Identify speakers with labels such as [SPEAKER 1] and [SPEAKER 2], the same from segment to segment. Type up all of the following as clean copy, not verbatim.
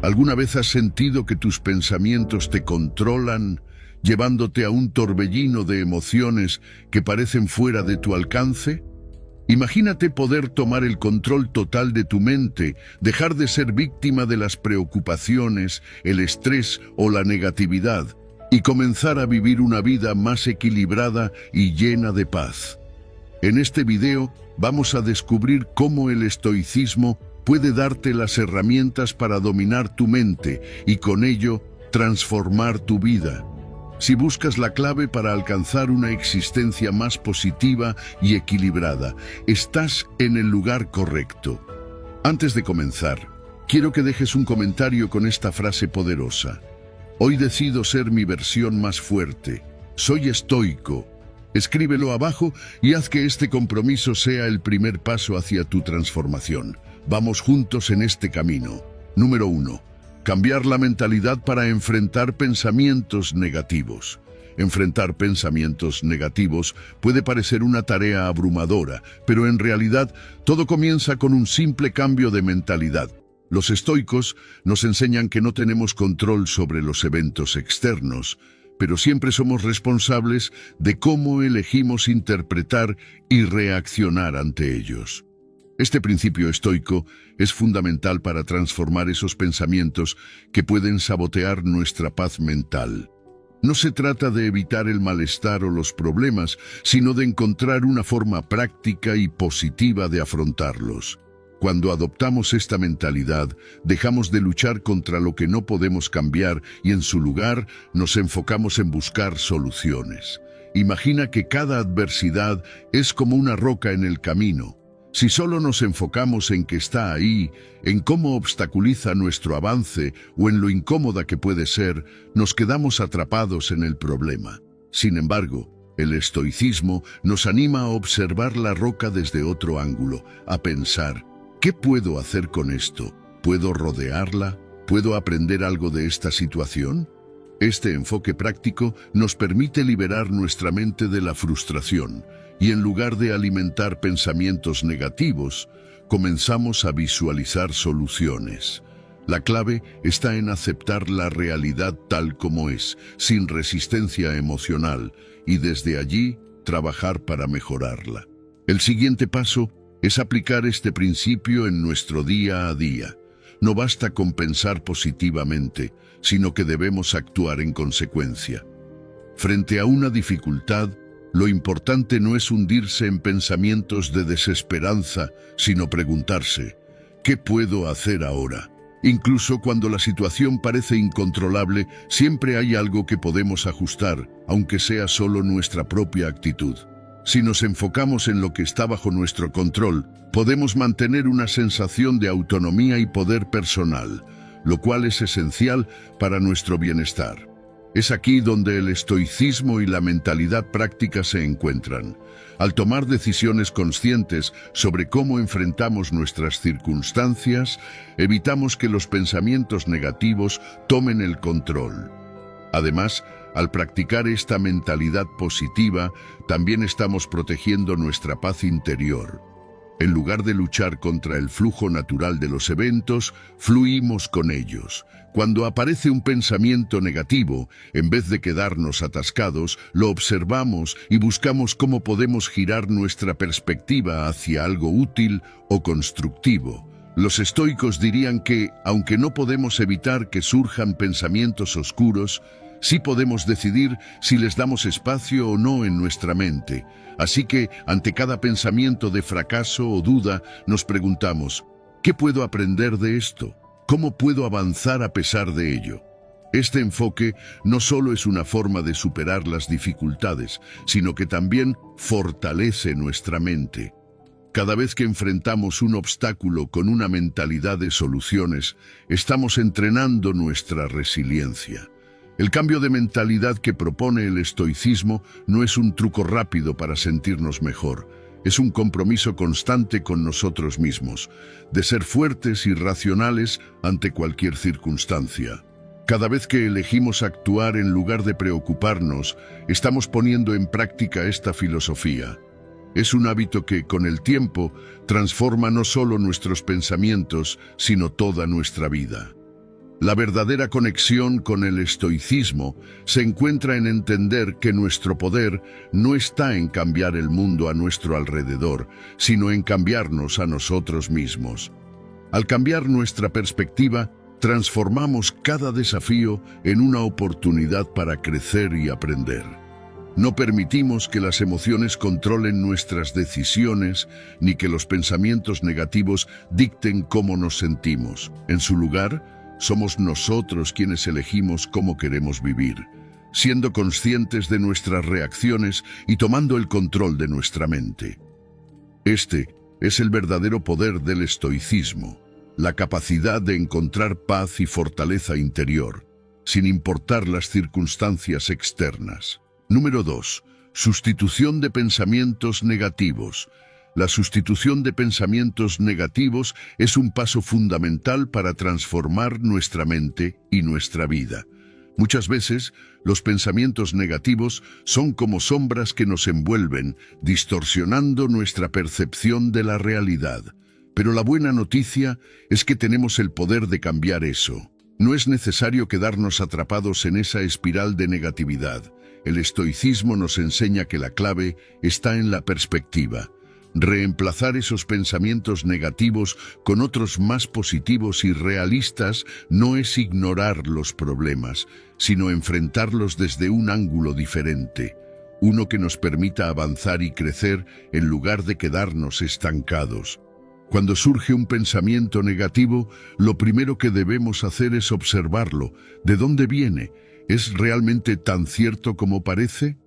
[SPEAKER 1] ¿Alguna vez has sentido que tus pensamientos te controlan, llevándote a un torbellino de emociones que parecen fuera de tu alcance? Imagínate poder tomar el control total de tu mente, dejar de ser víctima de las preocupaciones, el estrés o la negatividad, y comenzar a vivir una vida más equilibrada y llena de paz. En este video vamos a descubrir cómo el estoicismo puede darte las herramientas para dominar tu mente y con ello transformar tu vida. Si buscas la clave para alcanzar una existencia más positiva y equilibrada, estás en el lugar correcto. Antes de comenzar, quiero que dejes un comentario con esta frase poderosa. Hoy decido ser mi versión más fuerte. Soy estoico. Escríbelo abajo y haz que este compromiso sea el primer paso hacia tu transformación. Vamos juntos en este camino. Número 1. Cambiar la mentalidad para enfrentar pensamientos negativos. Enfrentar pensamientos negativos puede parecer una tarea abrumadora, pero en realidad todo comienza con un simple cambio de mentalidad. Los estoicos nos enseñan que no tenemos control sobre los eventos externos, pero siempre somos responsables de cómo elegimos interpretar y reaccionar ante ellos. Este principio estoico es fundamental para transformar esos pensamientos que pueden sabotear nuestra paz mental. No se trata de evitar el malestar o los problemas, sino de encontrar una forma práctica y positiva de afrontarlos. Cuando adoptamos esta mentalidad, dejamos de luchar contra lo que no podemos cambiar y en su lugar nos enfocamos en buscar soluciones. Imagina que cada adversidad es como una roca en el camino. Si solo nos enfocamos en que está ahí, en cómo obstaculiza nuestro avance o en lo incómoda que puede ser, nos quedamos atrapados en el problema. Sin embargo, el estoicismo nos anima a observar la roca desde otro ángulo, a pensar, ¿qué puedo hacer con esto? ¿Puedo rodearla? ¿Puedo aprender algo de esta situación? Este enfoque práctico nos permite liberar nuestra mente de la frustración y en lugar de alimentar pensamientos negativos, comenzamos a visualizar soluciones. La clave está en aceptar la realidad tal como es, sin resistencia emocional, y desde allí trabajar para mejorarla. El siguiente paso es aplicar este principio en nuestro día a día. No basta con pensar positivamente, sino que debemos actuar en consecuencia. Frente a una dificultad, lo importante no es hundirse en pensamientos de desesperanza, sino preguntarse, ¿qué puedo hacer ahora? Incluso cuando la situación parece incontrolable, siempre hay algo que podemos ajustar, aunque sea solo nuestra propia actitud. Si nos enfocamos en lo que está bajo nuestro control, podemos mantener una sensación de autonomía y poder personal, lo cual es esencial para nuestro bienestar. Es aquí donde el estoicismo y la mentalidad práctica se encuentran. Al tomar decisiones conscientes sobre cómo enfrentamos nuestras circunstancias, evitamos que los pensamientos negativos tomen el control. Además, al practicar esta mentalidad positiva, también estamos protegiendo nuestra paz interior. En lugar de luchar contra el flujo natural de los eventos, fluimos con ellos. Cuando aparece un pensamiento negativo, en vez de quedarnos atascados, lo observamos y buscamos cómo podemos girar nuestra perspectiva hacia algo útil o constructivo. Los estoicos dirían que, aunque no podemos evitar que surjan pensamientos oscuros, sí podemos decidir si les damos espacio o no en nuestra mente. Así que, ante cada pensamiento de fracaso o duda, nos preguntamos, ¿qué puedo aprender de esto? ¿Cómo puedo avanzar a pesar de ello? Este enfoque no solo es una forma de superar las dificultades, sino que también fortalece nuestra mente. Cada vez que enfrentamos un obstáculo con una mentalidad de soluciones, estamos entrenando nuestra resiliencia. El cambio de mentalidad que propone el estoicismo no es un truco rápido para sentirnos mejor. Es un compromiso constante con nosotros mismos, de ser fuertes y racionales ante cualquier circunstancia. Cada vez que elegimos actuar en lugar de preocuparnos, estamos poniendo en práctica esta filosofía. Es un hábito que, con el tiempo, transforma no solo nuestros pensamientos, sino toda nuestra vida. La verdadera conexión con el estoicismo se encuentra en entender que nuestro poder no está en cambiar el mundo a nuestro alrededor, sino en cambiarnos a nosotros mismos. Al cambiar nuestra perspectiva, transformamos cada desafío en una oportunidad para crecer y aprender. No permitimos que las emociones controlen nuestras decisiones, ni que los pensamientos negativos dicten cómo nos sentimos. En su lugar, somos nosotros quienes elegimos cómo queremos vivir, siendo conscientes de nuestras reacciones y tomando el control de nuestra mente. Este es el verdadero poder del estoicismo, la capacidad de encontrar paz y fortaleza interior, sin importar las circunstancias externas. Número 2. Sustitución de pensamientos negativos. La sustitución de pensamientos negativos es un paso fundamental para transformar nuestra mente y nuestra vida. Muchas veces, los pensamientos negativos son como sombras que nos envuelven, distorsionando nuestra percepción de la realidad. Pero la buena noticia es que tenemos el poder de cambiar eso. No es necesario quedarnos atrapados en esa espiral de negatividad. El estoicismo nos enseña que la clave está en la perspectiva. Reemplazar esos pensamientos negativos con otros más positivos y realistas no es ignorar los problemas, sino enfrentarlos desde un ángulo diferente, uno que nos permita avanzar y crecer en lugar de quedarnos estancados. Cuando surge un pensamiento negativo, lo primero que debemos hacer es observarlo. ¿De dónde viene? ¿Es realmente tan cierto como parece?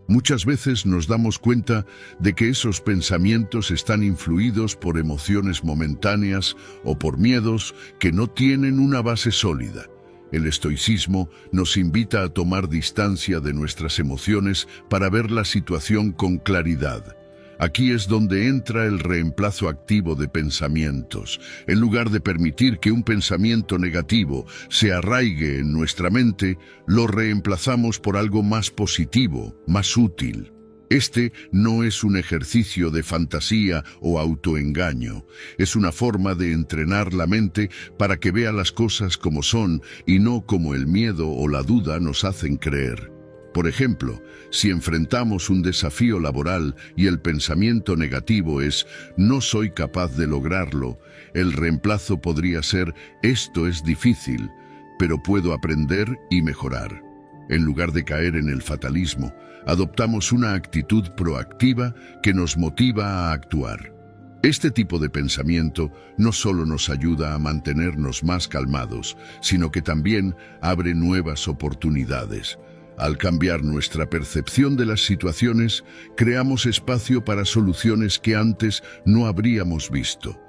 [SPEAKER 1] Muchas veces nos damos cuenta de que esos pensamientos están influidos por emociones momentáneas o por miedos que no tienen una base sólida. El estoicismo nos invita a tomar distancia de nuestras emociones para ver la situación con claridad. Aquí es donde entra el reemplazo activo de pensamientos. En lugar de permitir que un pensamiento negativo se arraigue en nuestra mente, lo reemplazamos por algo más positivo, más útil. Este no es un ejercicio de fantasía o autoengaño. Es una forma de entrenar la mente para que vea las cosas como son y no como el miedo o la duda nos hacen creer. Por ejemplo, si enfrentamos un desafío laboral y el pensamiento negativo es «no soy capaz de lograrlo», el reemplazo podría ser «esto es difícil, pero puedo aprender y mejorar». En lugar de caer en el fatalismo, adoptamos una actitud proactiva que nos motiva a actuar. Este tipo de pensamiento no solo nos ayuda a mantenernos más calmados, sino que también abre nuevas oportunidades. Al cambiar nuestra percepción de las situaciones, creamos espacio para soluciones que antes no habríamos visto.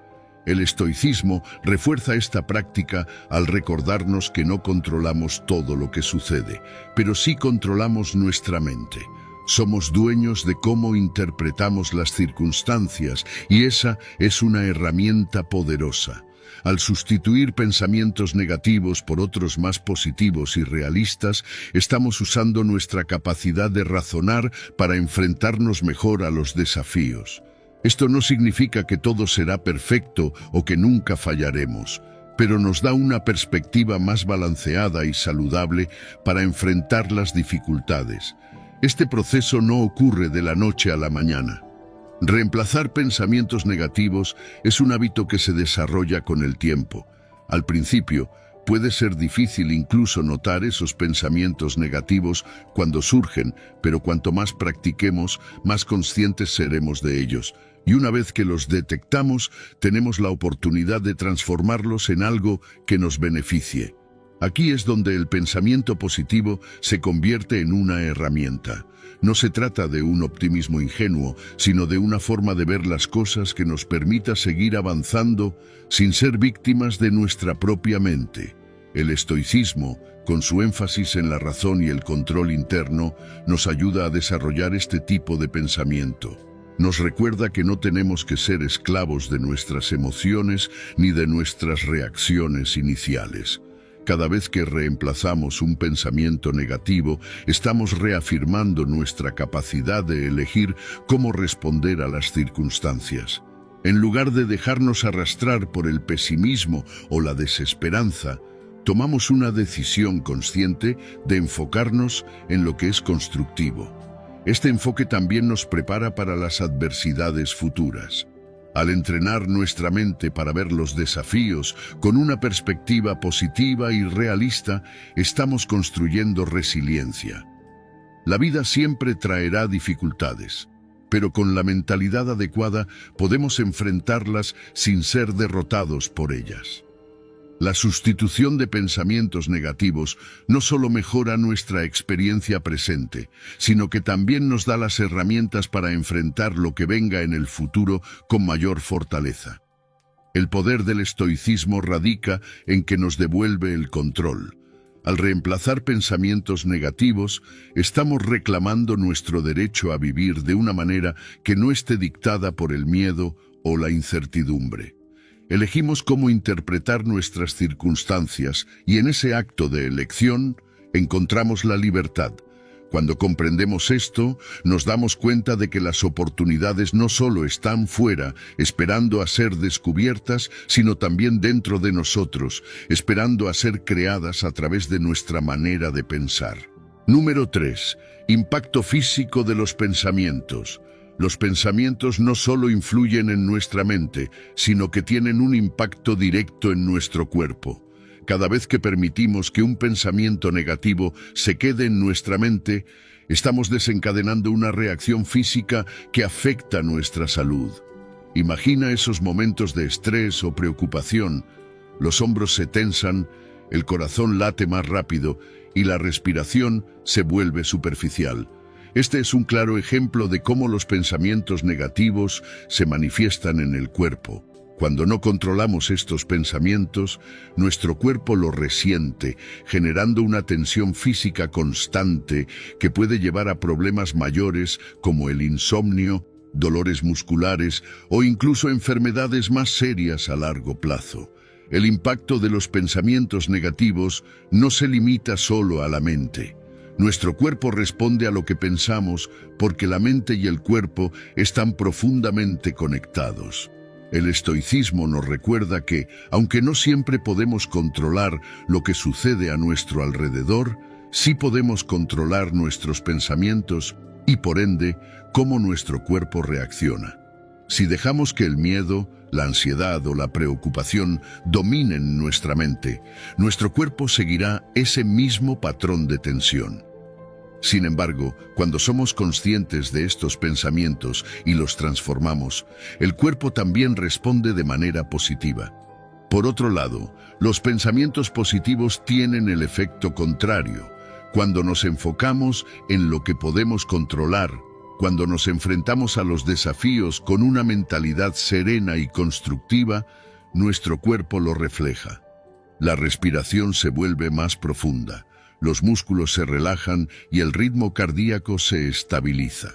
[SPEAKER 1] El estoicismo refuerza esta práctica al recordarnos que no controlamos todo lo que sucede, pero sí controlamos nuestra mente. Somos dueños de cómo interpretamos las circunstancias y esa es una herramienta poderosa. Al sustituir pensamientos negativos por otros más positivos y realistas, estamos usando nuestra capacidad de razonar para enfrentarnos mejor a los desafíos. Esto no significa que todo será perfecto o que nunca fallaremos, pero nos da una perspectiva más balanceada y saludable para enfrentar las dificultades. Este proceso no ocurre de la noche a la mañana. Reemplazar pensamientos negativos es un hábito que se desarrolla con el tiempo. Al principio, puede ser difícil incluso notar esos pensamientos negativos cuando surgen, pero cuanto más practiquemos, más conscientes seremos de ellos. Y una vez que los detectamos, tenemos la oportunidad de transformarlos en algo que nos beneficie. Aquí es donde el pensamiento positivo se convierte en una herramienta. No se trata de un optimismo ingenuo, sino de una forma de ver las cosas que nos permita seguir avanzando sin ser víctimas de nuestra propia mente. El estoicismo, con su énfasis en la razón y el control interno, nos ayuda a desarrollar este tipo de pensamiento. Nos recuerda que no tenemos que ser esclavos de nuestras emociones ni de nuestras reacciones iniciales. Cada vez que reemplazamos un pensamiento negativo, estamos reafirmando nuestra capacidad de elegir cómo responder a las circunstancias. En lugar de dejarnos arrastrar por el pesimismo o la desesperanza, tomamos una decisión consciente de enfocarnos en lo que es constructivo. Este enfoque también nos prepara para las adversidades futuras. Al entrenar nuestra mente para ver los desafíos con una perspectiva positiva y realista, estamos construyendo resiliencia. La vida siempre traerá dificultades, pero con la mentalidad adecuada podemos enfrentarlas sin ser derrotados por ellas. La sustitución de pensamientos negativos no solo mejora nuestra experiencia presente, sino que también nos da las herramientas para enfrentar lo que venga en el futuro con mayor fortaleza. El poder del estoicismo radica en que nos devuelve el control. Al reemplazar pensamientos negativos, estamos reclamando nuestro derecho a vivir de una manera que no esté dictada por el miedo o la incertidumbre. Elegimos cómo interpretar nuestras circunstancias y en ese acto de elección encontramos la libertad. Cuando comprendemos esto, nos damos cuenta de que las oportunidades no solo están fuera, esperando a ser descubiertas, sino también dentro de nosotros, esperando a ser creadas a través de nuestra manera de pensar. Número 3. Impacto físico de los pensamientos. Los pensamientos no solo influyen en nuestra mente, sino que tienen un impacto directo en nuestro cuerpo. Cada vez que permitimos que un pensamiento negativo se quede en nuestra mente, estamos desencadenando una reacción física que afecta nuestra salud. Imagina esos momentos de estrés o preocupación. Los hombros se tensan, el corazón late más rápido y la respiración se vuelve superficial. Este es un claro ejemplo de cómo los pensamientos negativos se manifiestan en el cuerpo. Cuando no controlamos estos pensamientos, nuestro cuerpo los resiente, generando una tensión física constante que puede llevar a problemas mayores como el insomnio, dolores musculares o incluso enfermedades más serias a largo plazo. El impacto de los pensamientos negativos no se limita solo a la mente. Nuestro cuerpo responde a lo que pensamos porque la mente y el cuerpo están profundamente conectados. El estoicismo nos recuerda que, aunque no siempre podemos controlar lo que sucede a nuestro alrededor, sí podemos controlar nuestros pensamientos y, por ende, cómo nuestro cuerpo reacciona. Si dejamos que el miedo, la ansiedad o la preocupación dominen nuestra mente, nuestro cuerpo seguirá ese mismo patrón de tensión. Sin embargo, cuando somos conscientes de estos pensamientos y los transformamos, el cuerpo también responde de manera positiva. Por otro lado, los pensamientos positivos tienen el efecto contrario. Cuando nos enfocamos en lo que podemos controlar, cuando nos enfrentamos a los desafíos con una mentalidad serena y constructiva, nuestro cuerpo lo refleja. La respiración se vuelve más profunda. Los músculos se relajan y el ritmo cardíaco se estabiliza.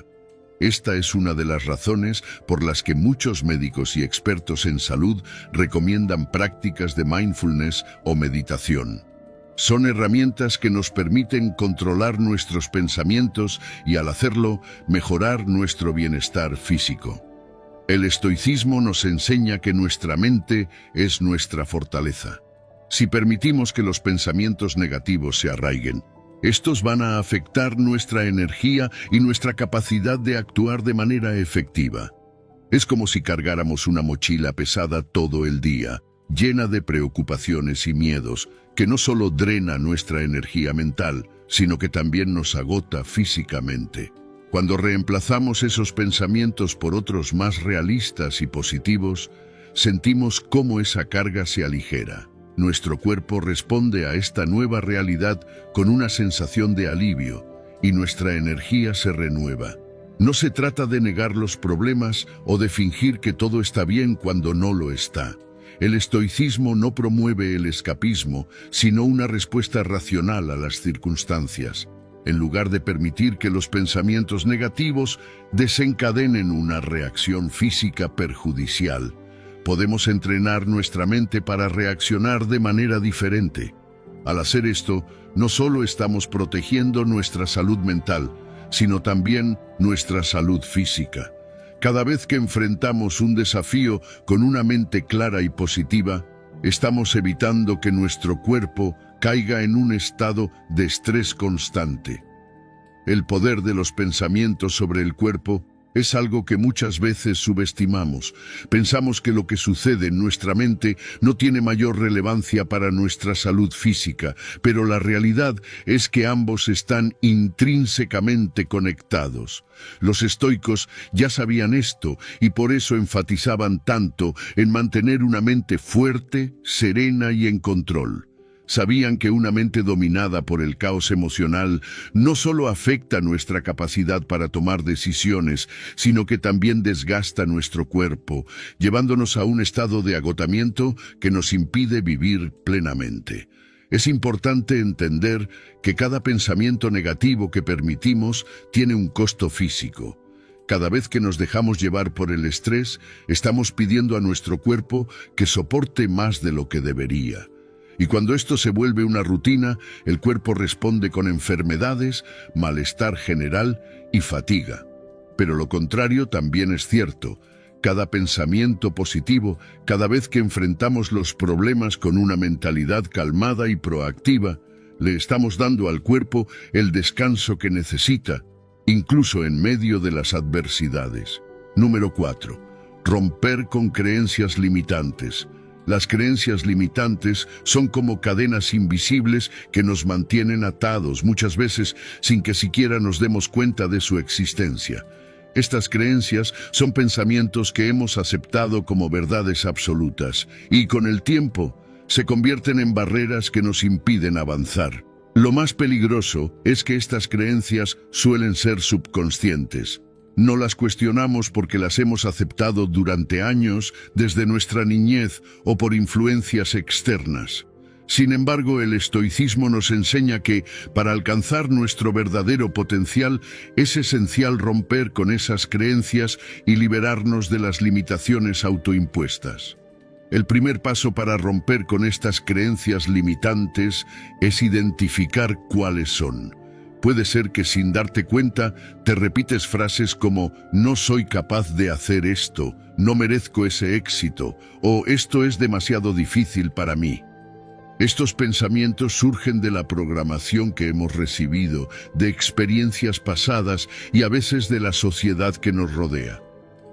[SPEAKER 1] Esta es una de las razones por las que muchos médicos y expertos en salud recomiendan prácticas de mindfulness o meditación. Son herramientas que nos permiten controlar nuestros pensamientos y, al hacerlo, mejorar nuestro bienestar físico. El estoicismo nos enseña que nuestra mente es nuestra fortaleza. Si permitimos que los pensamientos negativos se arraiguen, estos van a afectar nuestra energía y nuestra capacidad de actuar de manera efectiva. Es como si cargáramos una mochila pesada todo el día, llena de preocupaciones y miedos, que no solo drena nuestra energía mental, sino que también nos agota físicamente. Cuando reemplazamos esos pensamientos por otros más realistas y positivos, sentimos cómo esa carga se aligera. Nuestro cuerpo responde a esta nueva realidad con una sensación de alivio y nuestra energía se renueva. No se trata de negar los problemas o de fingir que todo está bien cuando no lo está. El estoicismo no promueve el escapismo, sino una respuesta racional a las circunstancias. En lugar de permitir que los pensamientos negativos desencadenen una reacción física perjudicial, podemos entrenar nuestra mente para reaccionar de manera diferente. Al hacer esto, no solo estamos protegiendo nuestra salud mental, sino también nuestra salud física. Cada vez que enfrentamos un desafío con una mente clara y positiva, Estamos evitando que nuestro cuerpo caiga en un estado de estrés constante. El poder de los pensamientos sobre el cuerpo es algo que muchas veces subestimamos. Pensamos que lo que sucede en nuestra mente no tiene mayor relevancia para nuestra salud física, pero la realidad es que ambos están intrínsecamente conectados. Los estoicos ya sabían esto y por eso enfatizaban tanto en mantener una mente fuerte, serena y en control. Sabían que una mente dominada por el caos emocional no solo afecta nuestra capacidad para tomar decisiones, sino que también desgasta nuestro cuerpo, llevándonos a un estado de agotamiento que nos impide vivir plenamente. Es importante entender que cada pensamiento negativo que permitimos tiene un costo físico. Cada vez que nos dejamos llevar por el estrés, estamos pidiendo a nuestro cuerpo que soporte más de lo que debería. Y cuando esto se vuelve una rutina, el cuerpo responde con enfermedades, malestar general y fatiga. Pero lo contrario también es cierto. Cada pensamiento positivo, cada vez que enfrentamos los problemas con una mentalidad calmada y proactiva, le estamos dando al cuerpo el descanso que necesita, incluso en medio de las adversidades. Número 4. Romper con creencias limitantes. Las creencias limitantes son como cadenas invisibles que nos mantienen atados, muchas veces sin que siquiera nos demos cuenta de su existencia. Estas creencias son pensamientos que hemos aceptado como verdades absolutas y con el tiempo se convierten en barreras que nos impiden avanzar. Lo más peligroso es que estas creencias suelen ser subconscientes. No las cuestionamos porque las hemos aceptado durante años, desde nuestra niñez o por influencias externas. Sin embargo, el estoicismo nos enseña que, para alcanzar nuestro verdadero potencial, es esencial romper con esas creencias y liberarnos de las limitaciones autoimpuestas. El primer paso para romper con estas creencias limitantes es identificar cuáles son. Puede ser que sin darte cuenta te repites frases como «no soy capaz de hacer esto», «no merezco ese éxito» o «esto es demasiado difícil para mí». Estos pensamientos surgen de la programación que hemos recibido, de experiencias pasadas y a veces de la sociedad que nos rodea.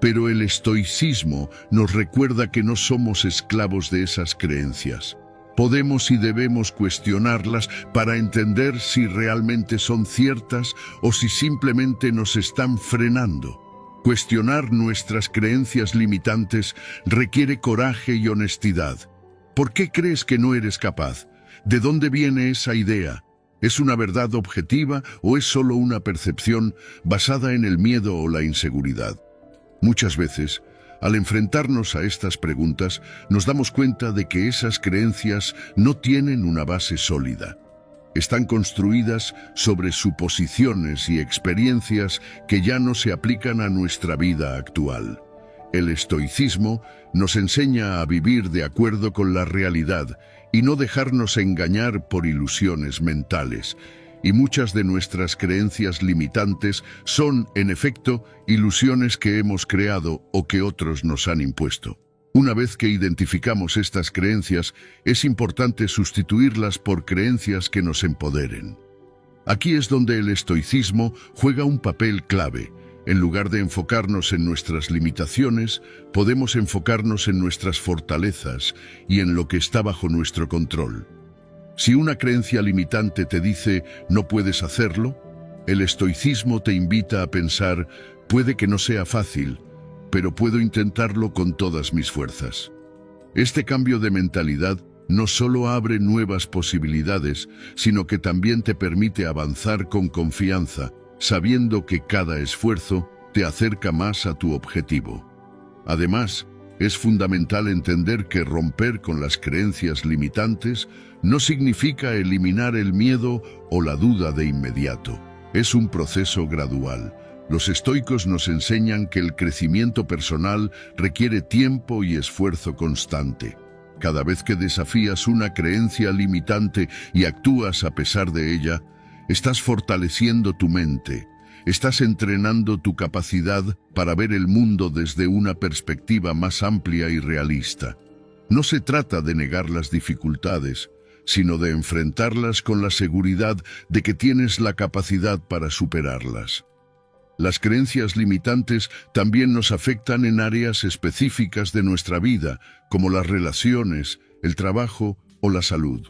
[SPEAKER 1] Pero el estoicismo nos recuerda que no somos esclavos de esas creencias. Podemos y debemos cuestionarlas para entender si realmente son ciertas o si simplemente nos están frenando. Cuestionar nuestras creencias limitantes requiere coraje y honestidad. ¿Por qué crees que no eres capaz? ¿De dónde viene esa idea? ¿Es una verdad objetiva o es solo una percepción basada en el miedo o la inseguridad? Muchas veces, al enfrentarnos a estas preguntas, nos damos cuenta de que esas creencias no tienen una base sólida. Están construidas sobre suposiciones y experiencias que ya no se aplican a nuestra vida actual. El estoicismo nos enseña a vivir de acuerdo con la realidad y no dejarnos engañar por ilusiones mentales. Y muchas de nuestras creencias limitantes son, en efecto, ilusiones que hemos creado o que otros nos han impuesto. Una vez que identificamos estas creencias, es importante sustituirlas por creencias que nos empoderen. Aquí es donde el estoicismo juega un papel clave. En lugar de enfocarnos en nuestras limitaciones, podemos enfocarnos en nuestras fortalezas y en lo que está bajo nuestro control. Si una creencia limitante te dice «no puedes hacerlo», el estoicismo te invita a pensar «puede que no sea fácil, pero puedo intentarlo con todas mis fuerzas». Este cambio de mentalidad no solo abre nuevas posibilidades, sino que también te permite avanzar con confianza, sabiendo que cada esfuerzo te acerca más a tu objetivo. Además, es fundamental entender que romper con las creencias limitantes no significa eliminar el miedo o la duda de inmediato. Es un proceso gradual. Los estoicos nos enseñan que el crecimiento personal requiere tiempo y esfuerzo constante. Cada vez que desafías una creencia limitante y actúas a pesar de ella, estás fortaleciendo tu mente. Estás entrenando tu capacidad para ver el mundo desde una perspectiva más amplia y realista. No se trata de negar las dificultades, sino de enfrentarlas con la seguridad de que tienes la capacidad para superarlas. Las creencias limitantes también nos afectan en áreas específicas de nuestra vida, como las relaciones, el trabajo o la salud.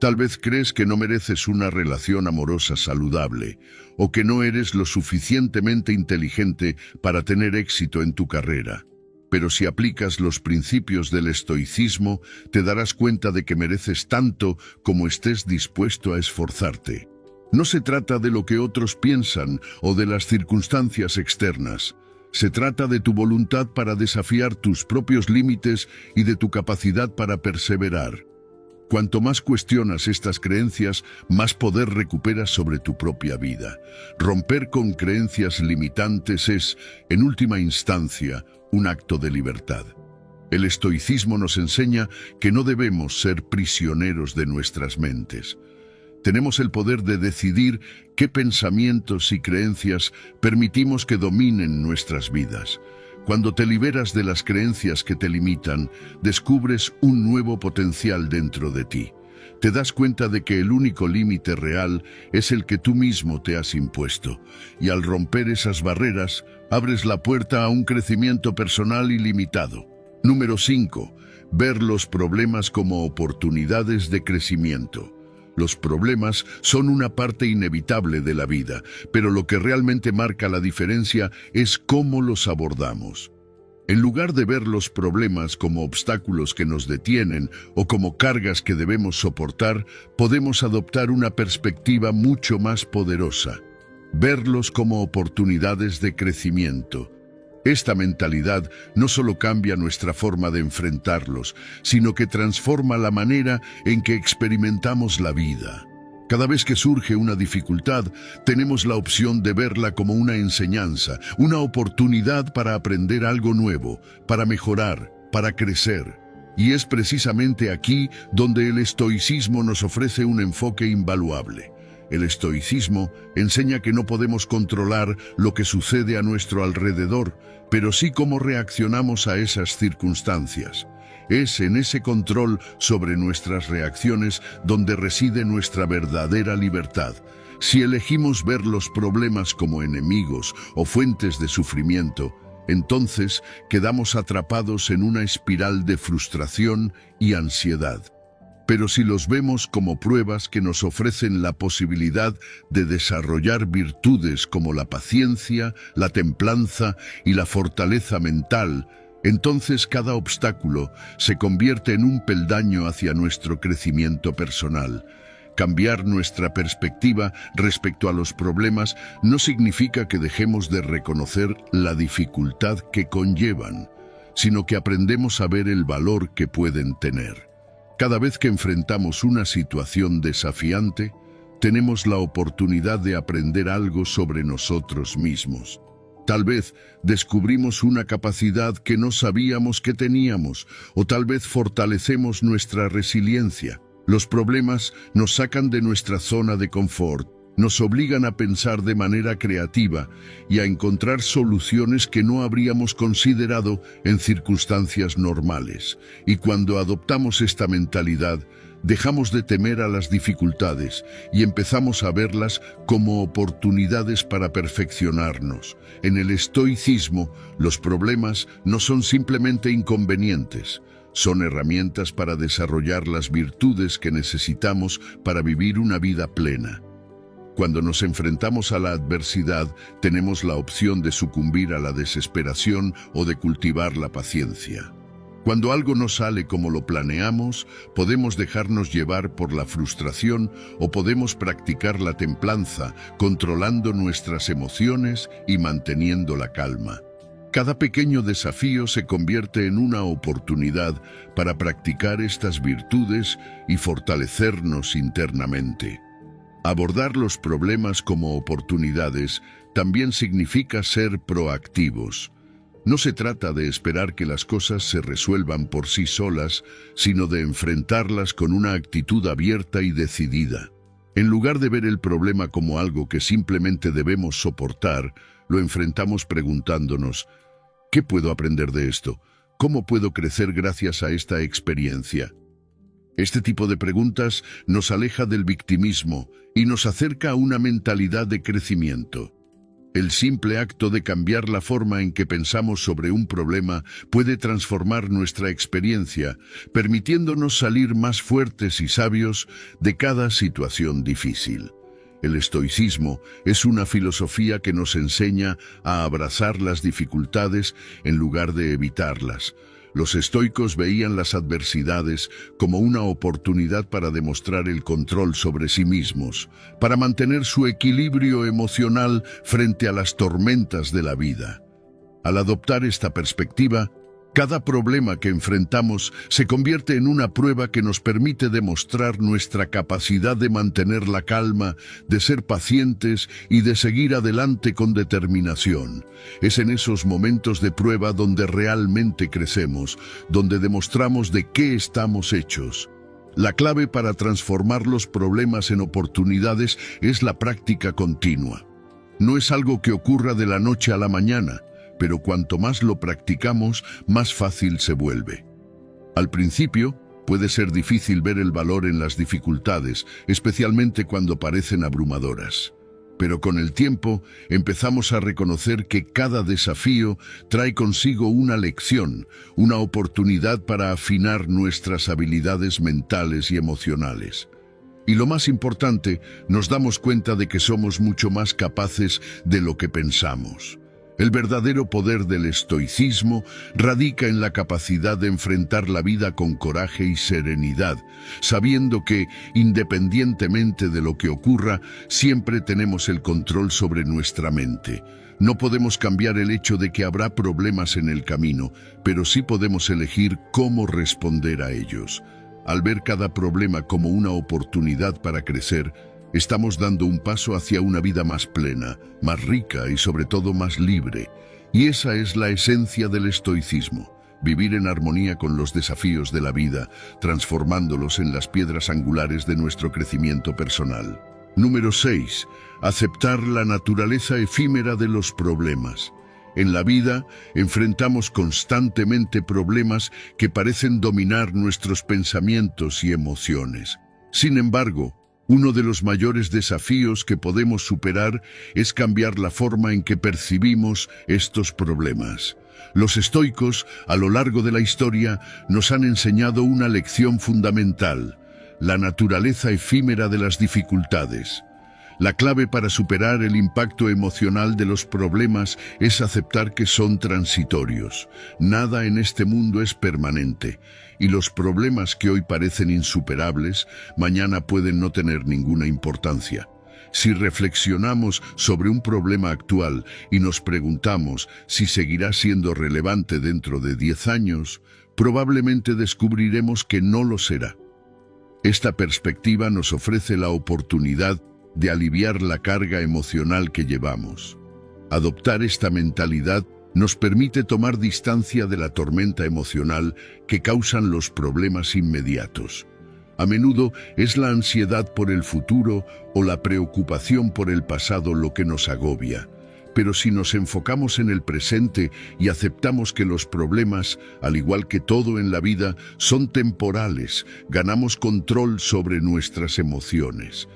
[SPEAKER 1] Tal vez crees que no mereces una relación amorosa saludable, o que no eres lo suficientemente inteligente para tener éxito en tu carrera. Pero si aplicas los principios del estoicismo, te darás cuenta de que mereces tanto como estés dispuesto a esforzarte. No se trata de lo que otros piensan o de las circunstancias externas. Se trata de tu voluntad para desafiar tus propios límites y de tu capacidad para perseverar. Cuanto más cuestionas estas creencias, más poder recuperas sobre tu propia vida. Romper con creencias limitantes es, en última instancia, un acto de libertad. El estoicismo nos enseña que no debemos ser prisioneros de nuestras mentes. Tenemos el poder de decidir qué pensamientos y creencias permitimos que dominen nuestras vidas. Cuando te liberas de las creencias que te limitan, descubres un nuevo potencial dentro de ti. Te das cuenta de que el único límite real es el que tú mismo te has impuesto. Y al romper esas barreras, abres la puerta a un crecimiento personal ilimitado. Número 5. Ver los problemas como oportunidades de crecimiento. Los problemas son una parte inevitable de la vida, pero lo que realmente marca la diferencia es cómo los abordamos. En lugar de ver los problemas como obstáculos que nos detienen o como cargas que debemos soportar, podemos adoptar una perspectiva mucho más poderosa. Verlos como oportunidades de crecimiento. Esta mentalidad no solo cambia nuestra forma de enfrentarlos, sino que transforma la manera en que experimentamos la vida. Cada vez que surge una dificultad, tenemos la opción de verla como una enseñanza, una oportunidad para aprender algo nuevo, para mejorar, para crecer. Y es precisamente aquí donde el estoicismo nos ofrece un enfoque invaluable. El estoicismo enseña que no podemos controlar lo que sucede a nuestro alrededor, pero sí cómo reaccionamos a esas circunstancias. Es en ese control sobre nuestras reacciones donde reside nuestra verdadera libertad. Si elegimos ver los problemas como enemigos o fuentes de sufrimiento, entonces quedamos atrapados en una espiral de frustración y ansiedad. Pero si los vemos como pruebas que nos ofrecen la posibilidad de desarrollar virtudes como la paciencia, la templanza y la fortaleza mental, entonces cada obstáculo se convierte en un peldaño hacia nuestro crecimiento personal. Cambiar nuestra perspectiva respecto a los problemas no significa que dejemos de reconocer la dificultad que conllevan, sino que aprendemos a ver el valor que pueden tener. Cada vez que enfrentamos una situación desafiante, tenemos la oportunidad de aprender algo sobre nosotros mismos. Tal vez descubrimos una capacidad que no sabíamos que teníamos, o tal vez fortalecemos nuestra resiliencia. Los problemas nos sacan de nuestra zona de confort, nos obligan a pensar de manera creativa y a encontrar soluciones que no habríamos considerado en circunstancias normales. Y cuando adoptamos esta mentalidad, dejamos de temer a las dificultades y empezamos a verlas como oportunidades para perfeccionarnos. En el estoicismo, los problemas no son simplemente inconvenientes, son herramientas para desarrollar las virtudes que necesitamos para vivir una vida plena. Cuando nos enfrentamos a la adversidad, tenemos la opción de sucumbir a la desesperación o de cultivar la paciencia. Cuando algo no sale como lo planeamos, podemos dejarnos llevar por la frustración o podemos practicar la templanza, controlando nuestras emociones y manteniendo la calma. Cada pequeño desafío se convierte en una oportunidad para practicar estas virtudes y fortalecernos internamente. Abordar los problemas como oportunidades también significa ser proactivos. No se trata de esperar que las cosas se resuelvan por sí solas, sino de enfrentarlas con una actitud abierta y decidida. En lugar de ver el problema como algo que simplemente debemos soportar, lo enfrentamos preguntándonos, ¿qué puedo aprender de esto? ¿Cómo puedo crecer gracias a esta experiencia? Este tipo de preguntas nos aleja del victimismo y nos acerca a una mentalidad de crecimiento. El simple acto de cambiar la forma en que pensamos sobre un problema puede transformar nuestra experiencia, permitiéndonos salir más fuertes y sabios de cada situación difícil. El estoicismo es una filosofía que nos enseña a abrazar las dificultades en lugar de evitarlas. Los estoicos veían las adversidades como una oportunidad para demostrar el control sobre sí mismos, para mantener su equilibrio emocional frente a las tormentas de la vida. Al adoptar esta perspectiva, cada problema que enfrentamos se convierte en una prueba que nos permite demostrar nuestra capacidad de mantener la calma, de ser pacientes y de seguir adelante con determinación. Es en esos momentos de prueba donde realmente crecemos, donde demostramos de qué estamos hechos. La clave para transformar los problemas en oportunidades es la práctica continua. No es algo que ocurra de la noche a la mañana, pero cuanto más lo practicamos, más fácil se vuelve. Al principio, puede ser difícil ver el valor en las dificultades, especialmente cuando parecen abrumadoras. Pero con el tiempo, empezamos a reconocer que cada desafío trae consigo una lección, una oportunidad para afinar nuestras habilidades mentales y emocionales. Y lo más importante, nos damos cuenta de que somos mucho más capaces de lo que pensamos. El verdadero poder del estoicismo radica en la capacidad de enfrentar la vida con coraje y serenidad, sabiendo que, independientemente de lo que ocurra, siempre tenemos el control sobre nuestra mente. No podemos cambiar el hecho de que habrá problemas en el camino, pero sí podemos elegir cómo responder a ellos. Al ver cada problema como una oportunidad para crecer, estamos dando un paso hacia una vida más plena, más rica y sobre todo más libre. Y esa es la esencia del estoicismo, vivir en armonía con los desafíos de la vida, transformándolos en las piedras angulares de nuestro crecimiento personal. Número 6. Aceptar la naturaleza efímera de los problemas. En la vida, enfrentamos constantemente problemas que parecen dominar nuestros pensamientos y emociones. Sin embargo, uno de los mayores desafíos que podemos superar es cambiar la forma en que percibimos estos problemas. Los estoicos, a lo largo de la historia, nos han enseñado una lección fundamental: la naturaleza efímera de las dificultades. La clave para superar el impacto emocional de los problemas es aceptar que son transitorios. Nada en este mundo es permanente, y los problemas que hoy parecen insuperables, mañana pueden no tener ninguna importancia. Si reflexionamos sobre un problema actual y nos preguntamos si seguirá siendo relevante dentro de 10 años, probablemente descubriremos que no lo será. Esta perspectiva nos ofrece la oportunidad de aliviar la carga emocional que llevamos. Adoptar esta mentalidad nos permite tomar distancia de la tormenta emocional que causan los problemas inmediatos. A menudo es la ansiedad por el futuro o la preocupación por el pasado lo que nos agobia. Pero si nos enfocamos en el presente y aceptamos que los problemas, al igual que todo en la vida, son temporales, ganamos control sobre nuestras emociones.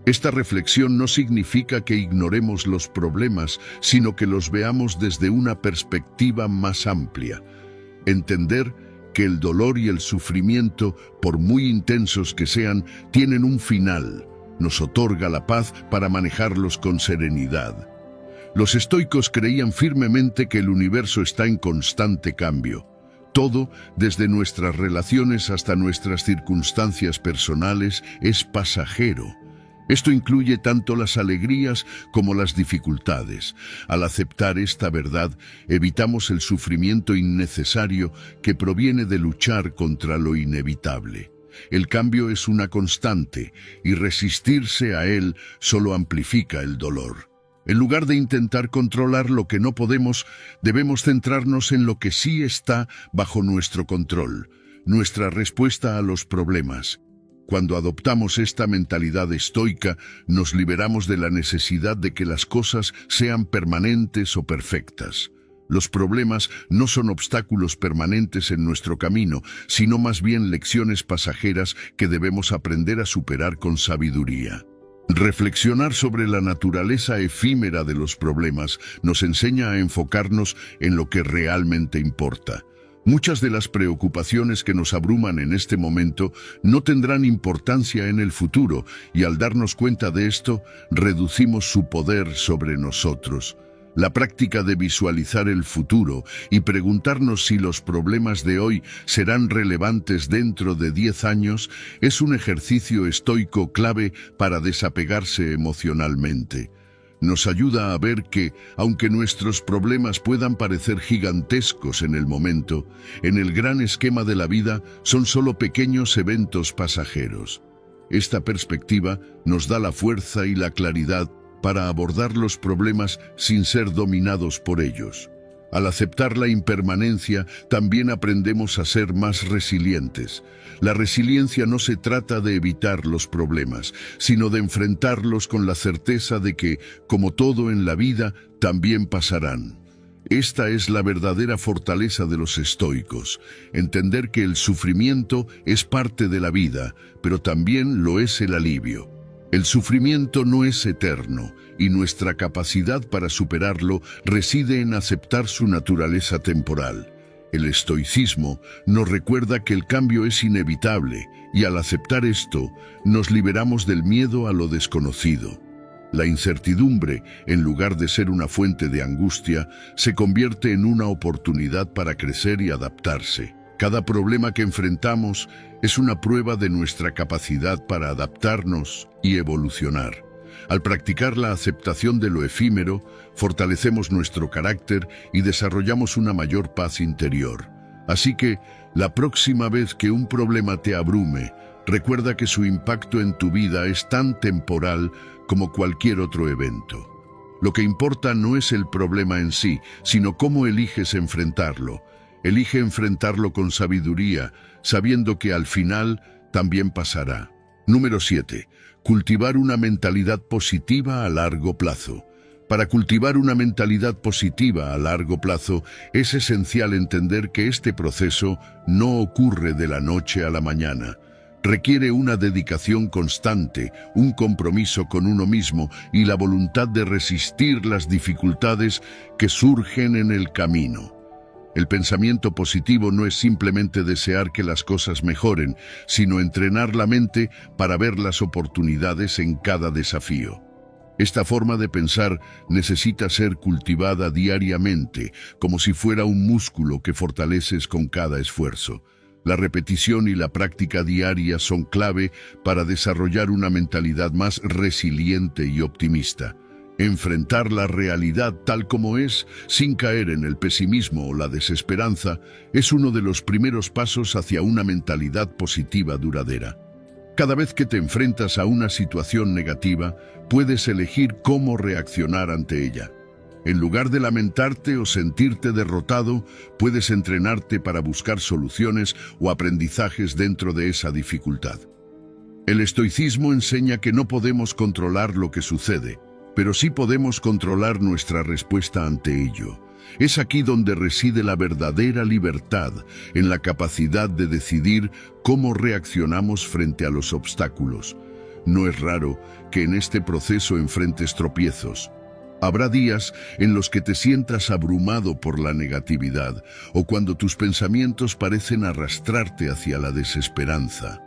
[SPEAKER 1] Esta reflexión no significa que ignoremos los problemas, sino que los veamos desde una perspectiva más amplia. Entender que el dolor y el sufrimiento, por muy intensos que sean, tienen un final. Nos otorga la paz para manejarlos con serenidad. Los estoicos creían firmemente que el universo está en constante cambio. Todo, desde nuestras relaciones hasta nuestras circunstancias personales, es pasajero. Esto incluye tanto las alegrías como las dificultades. Al aceptar esta verdad, evitamos el sufrimiento innecesario que proviene de luchar contra lo inevitable. El cambio es una constante, y resistirse a él solo amplifica el dolor. En lugar de intentar controlar lo que no podemos, debemos centrarnos en lo que sí está bajo nuestro control, nuestra respuesta a los problemas. Cuando adoptamos esta mentalidad estoica, nos liberamos de la necesidad de que las cosas sean permanentes o perfectas. Los problemas no son obstáculos permanentes en nuestro camino, sino más bien lecciones pasajeras que debemos aprender a superar con sabiduría. Reflexionar sobre la naturaleza efímera de los problemas nos enseña a enfocarnos en lo que realmente importa. Muchas de las preocupaciones que nos abruman en este momento no tendrán importancia en el futuro, y al darnos cuenta de esto, reducimos su poder sobre nosotros. La práctica de visualizar el futuro y preguntarnos si los problemas de hoy serán relevantes dentro de 10 años es un ejercicio estoico clave para desapegarse emocionalmente. Nos ayuda a ver que, aunque nuestros problemas puedan parecer gigantescos en el momento, en el gran esquema de la vida son solo pequeños eventos pasajeros. Esta perspectiva nos da la fuerza y la claridad para abordar los problemas sin ser dominados por ellos. Al aceptar la impermanencia, también aprendemos a ser más resilientes. La resiliencia no se trata de evitar los problemas, sino de enfrentarlos con la certeza de que, como todo en la vida, también pasarán. Esta es la verdadera fortaleza de los estoicos, entender que el sufrimiento es parte de la vida, pero también lo es el alivio. El sufrimiento no es eterno, y nuestra capacidad para superarlo reside en aceptar su naturaleza temporal. El estoicismo nos recuerda que el cambio es inevitable, y al aceptar esto, nos liberamos del miedo a lo desconocido. La incertidumbre, en lugar de ser una fuente de angustia, se convierte en una oportunidad para crecer y adaptarse. Cada problema que enfrentamos es una prueba de nuestra capacidad para adaptarnos y evolucionar. Al practicar la aceptación de lo efímero, fortalecemos nuestro carácter y desarrollamos una mayor paz interior. Así que, la próxima vez que un problema te abrume, recuerda que su impacto en tu vida es tan temporal como cualquier otro evento. Lo que importa no es el problema en sí, sino cómo eliges enfrentarlo. Elige enfrentarlo con sabiduría, sabiendo que al final también pasará. Número 7. Cultivar una mentalidad positiva a largo plazo. Para cultivar una mentalidad positiva a largo plazo, es esencial entender que este proceso no ocurre de la noche a la mañana. Requiere una dedicación constante, un compromiso con uno mismo y la voluntad de resistir las dificultades que surgen en el camino. El pensamiento positivo no es simplemente desear que las cosas mejoren, sino entrenar la mente para ver las oportunidades en cada desafío. Esta forma de pensar necesita ser cultivada diariamente, como si fuera un músculo que fortaleces con cada esfuerzo. La repetición y la práctica diaria son clave para desarrollar una mentalidad más resiliente y optimista. Enfrentar la realidad tal como es, sin caer en el pesimismo o la desesperanza, es uno de los primeros pasos hacia una mentalidad positiva duradera. Cada vez que te enfrentas a una situación negativa, puedes elegir cómo reaccionar ante ella. En lugar de lamentarte o sentirte derrotado, puedes entrenarte para buscar soluciones o aprendizajes dentro de esa dificultad. El estoicismo enseña que no podemos controlar lo que sucede, pero sí podemos controlar nuestra respuesta ante ello. Es aquí donde reside la verdadera libertad, en la capacidad de decidir cómo reaccionamos frente a los obstáculos. No es raro que en este proceso enfrentes tropiezos. Habrá días en los que te sientas abrumado por la negatividad o cuando tus pensamientos parecen arrastrarte hacia la desesperanza.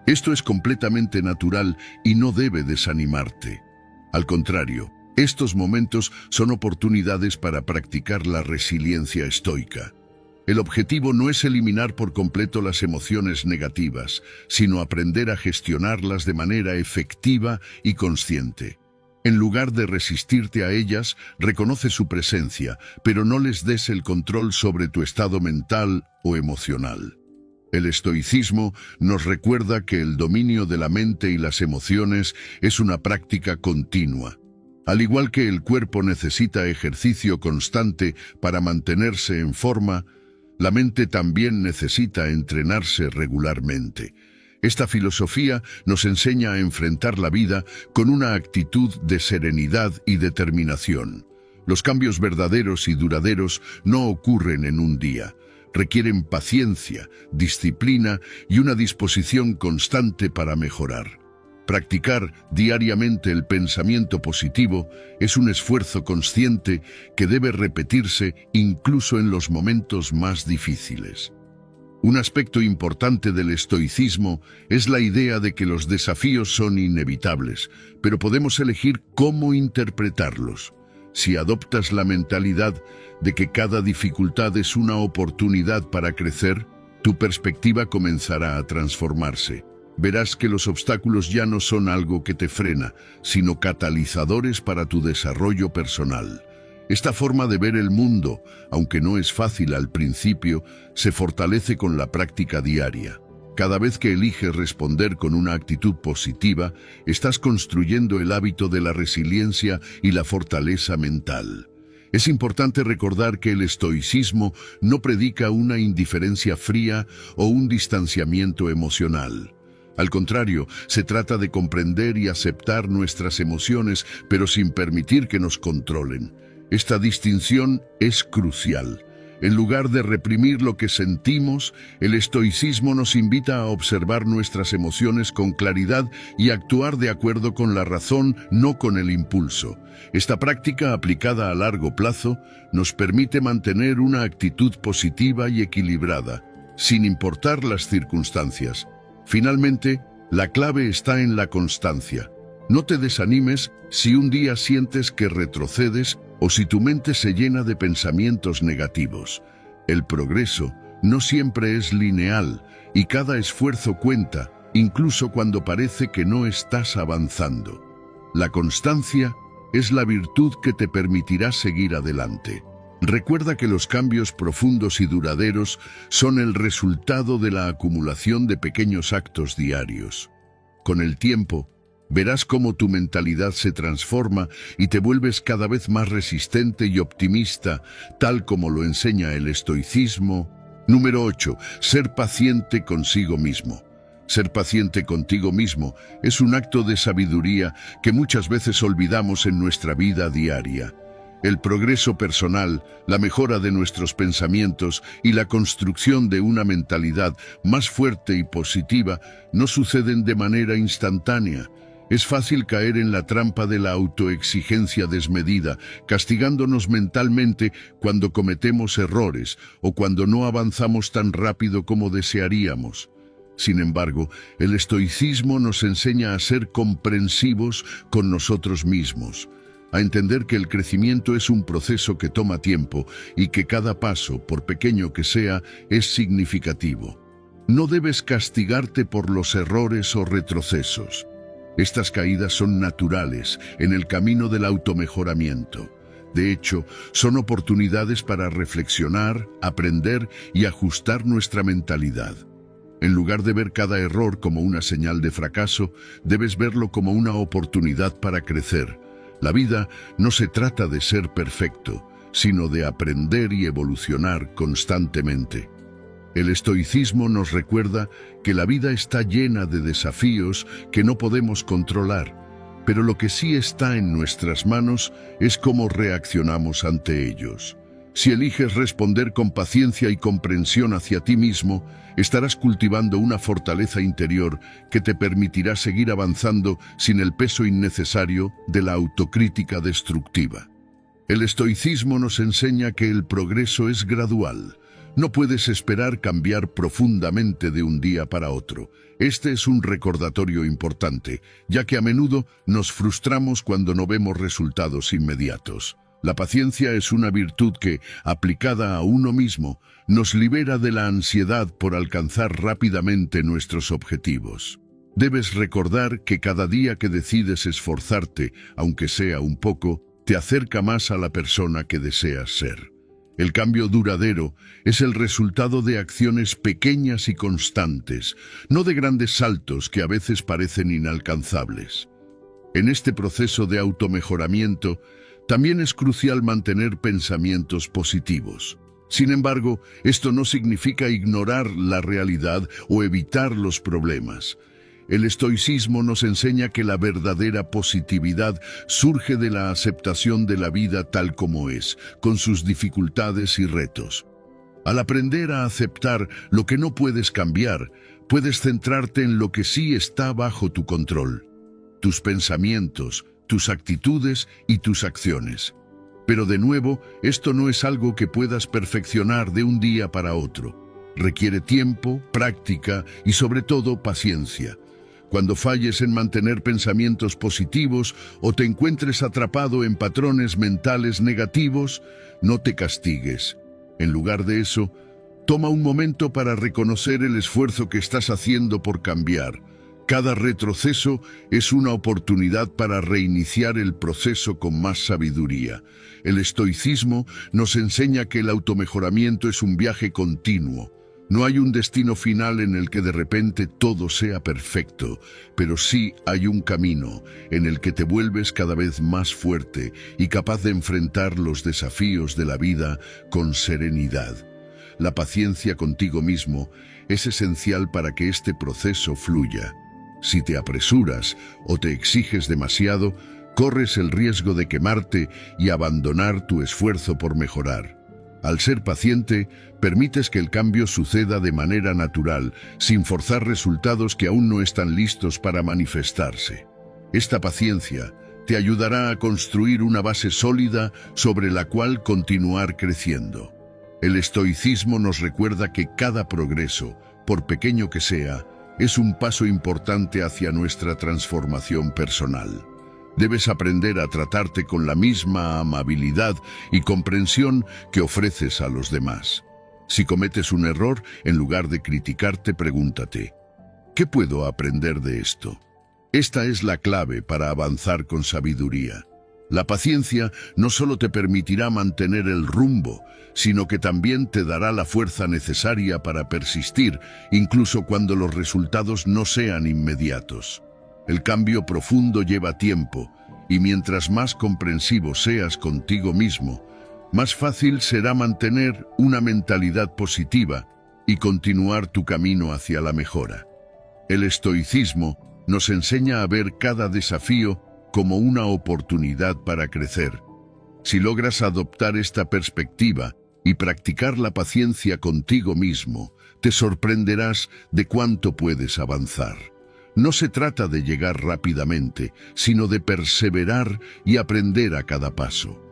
[SPEAKER 1] Esto es completamente natural y no debe desanimarte. Al contrario, estos momentos son oportunidades para practicar la resiliencia estoica. El objetivo no es eliminar por completo las emociones negativas, sino aprender a gestionarlas de manera efectiva y consciente. En lugar de resistirte a ellas, reconoce su presencia, pero no les des el control sobre tu estado mental o emocional. El estoicismo nos recuerda que el dominio de la mente y las emociones es una práctica continua. Al igual que el cuerpo necesita ejercicio constante para mantenerse en forma, la mente también necesita entrenarse regularmente. Esta filosofía nos enseña a enfrentar la vida con una actitud de serenidad y determinación. Los cambios verdaderos y duraderos no ocurren en un día. Requieren paciencia, disciplina y una disposición constante para mejorar. Practicar diariamente el pensamiento positivo es un esfuerzo consciente que debe repetirse incluso en los momentos más difíciles. Un aspecto importante del estoicismo es la idea de que los desafíos son inevitables, pero podemos elegir cómo interpretarlos. Si adoptas la mentalidad de que cada dificultad es una oportunidad para crecer, tu perspectiva comenzará a transformarse. Verás que los obstáculos ya no son algo que te frena, sino catalizadores para tu desarrollo personal. Esta forma de ver el mundo, aunque no es fácil al principio, se fortalece con la práctica diaria. Cada vez que eliges responder con una actitud positiva, estás construyendo el hábito de la resiliencia y la fortaleza mental. Es importante recordar que el estoicismo no predica una indiferencia fría o un distanciamiento emocional. Al contrario, se trata de comprender y aceptar nuestras emociones, pero sin permitir que nos controlen. Esta distinción es crucial. En lugar de reprimir lo que sentimos, el estoicismo nos invita a observar nuestras emociones con claridad y actuar de acuerdo con la razón, no con el impulso. Esta práctica, aplicada a largo plazo, nos permite mantener una actitud positiva y equilibrada, sin importar las circunstancias. Finalmente, la clave está en la constancia. No te desanimes si un día sientes que retrocedes o si tu mente se llena de pensamientos negativos. El progreso no siempre es lineal y cada esfuerzo cuenta, incluso cuando parece que no estás avanzando. La constancia es la virtud que te permitirá seguir adelante. Recuerda que los cambios profundos y duraderos son el resultado de la acumulación de pequeños actos diarios. Con el tiempo, verás cómo tu mentalidad se transforma y te vuelves cada vez más resistente y optimista, tal como lo enseña el estoicismo. Número 8. Ser paciente consigo mismo. Ser paciente contigo mismo es un acto de sabiduría que muchas veces olvidamos en nuestra vida diaria. El progreso personal, la mejora de nuestros pensamientos y la construcción de una mentalidad más fuerte y positiva no suceden de manera instantánea. Es fácil caer en la trampa de la autoexigencia desmedida, castigándonos mentalmente cuando cometemos errores o cuando no avanzamos tan rápido como desearíamos. Sin embargo, el estoicismo nos enseña a ser comprensivos con nosotros mismos, a entender que el crecimiento es un proceso que toma tiempo y que cada paso, por pequeño que sea, es significativo. No debes castigarte por los errores o retrocesos. Estas caídas son naturales en el camino del automejoramiento. De hecho, son oportunidades para reflexionar, aprender y ajustar nuestra mentalidad. En lugar de ver cada error como una señal de fracaso, debes verlo como una oportunidad para crecer. La vida no se trata de ser perfecto, sino de aprender y evolucionar constantemente. El estoicismo nos recuerda que la vida está llena de desafíos que no podemos controlar, pero lo que sí está en nuestras manos es cómo reaccionamos ante ellos. Si eliges responder con paciencia y comprensión hacia ti mismo, estarás cultivando una fortaleza interior que te permitirá seguir avanzando sin el peso innecesario de la autocrítica destructiva. El estoicismo nos enseña que el progreso es gradual. No puedes esperar cambiar profundamente de un día para otro. Este es un recordatorio importante, ya que a menudo nos frustramos cuando no vemos resultados inmediatos. La paciencia es una virtud que, aplicada a uno mismo, nos libera de la ansiedad por alcanzar rápidamente nuestros objetivos. Debes recordar que cada día que decides esforzarte, aunque sea un poco, te acerca más a la persona que deseas ser. El cambio duradero es el resultado de acciones pequeñas y constantes, no de grandes saltos que a veces parecen inalcanzables. En este proceso de automejoramiento, también es crucial mantener pensamientos positivos. Sin embargo, esto no significa ignorar la realidad o evitar los problemas. El estoicismo nos enseña que la verdadera positividad surge de la aceptación de la vida tal como es, con sus dificultades y retos. Al aprender a aceptar lo que no puedes cambiar, puedes centrarte en lo que sí está bajo tu control: tus pensamientos, tus actitudes y tus acciones. Pero de nuevo, esto no es algo que puedas perfeccionar de un día para otro. Requiere tiempo, práctica y sobre todo paciencia. Cuando falles en mantener pensamientos positivos o te encuentres atrapado en patrones mentales negativos, no te castigues. En lugar de eso, toma un momento para reconocer el esfuerzo que estás haciendo por cambiar. Cada retroceso es una oportunidad para reiniciar el proceso con más sabiduría. El estoicismo nos enseña que el automejoramiento es un viaje continuo. No hay un destino final en el que de repente todo sea perfecto, pero sí hay un camino en el que te vuelves cada vez más fuerte y capaz de enfrentar los desafíos de la vida con serenidad. La paciencia contigo mismo es esencial para que este proceso fluya. Si te apresuras o te exiges demasiado, corres el riesgo de quemarte y abandonar tu esfuerzo por mejorar. Al ser paciente, permites que el cambio suceda de manera natural, sin forzar resultados que aún no están listos para manifestarse. Esta paciencia te ayudará a construir una base sólida sobre la cual continuar creciendo. El estoicismo nos recuerda que cada progreso, por pequeño que sea, es un paso importante hacia nuestra transformación personal. Debes aprender a tratarte con la misma amabilidad y comprensión que ofreces a los demás. Si cometes un error, en lugar de criticarte, pregúntate: ¿qué puedo aprender de esto? Esta es la clave para avanzar con sabiduría. La paciencia no solo te permitirá mantener el rumbo, sino que también te dará la fuerza necesaria para persistir, incluso cuando los resultados no sean inmediatos. El cambio profundo lleva tiempo, y mientras más comprensivo seas contigo mismo, más fácil será mantener una mentalidad positiva y continuar tu camino hacia la mejora. El estoicismo nos enseña a ver cada desafío como una oportunidad para crecer. Si logras adoptar esta perspectiva y practicar la paciencia contigo mismo, te sorprenderás de cuánto puedes avanzar. No se trata de llegar rápidamente, sino de perseverar y aprender a cada paso.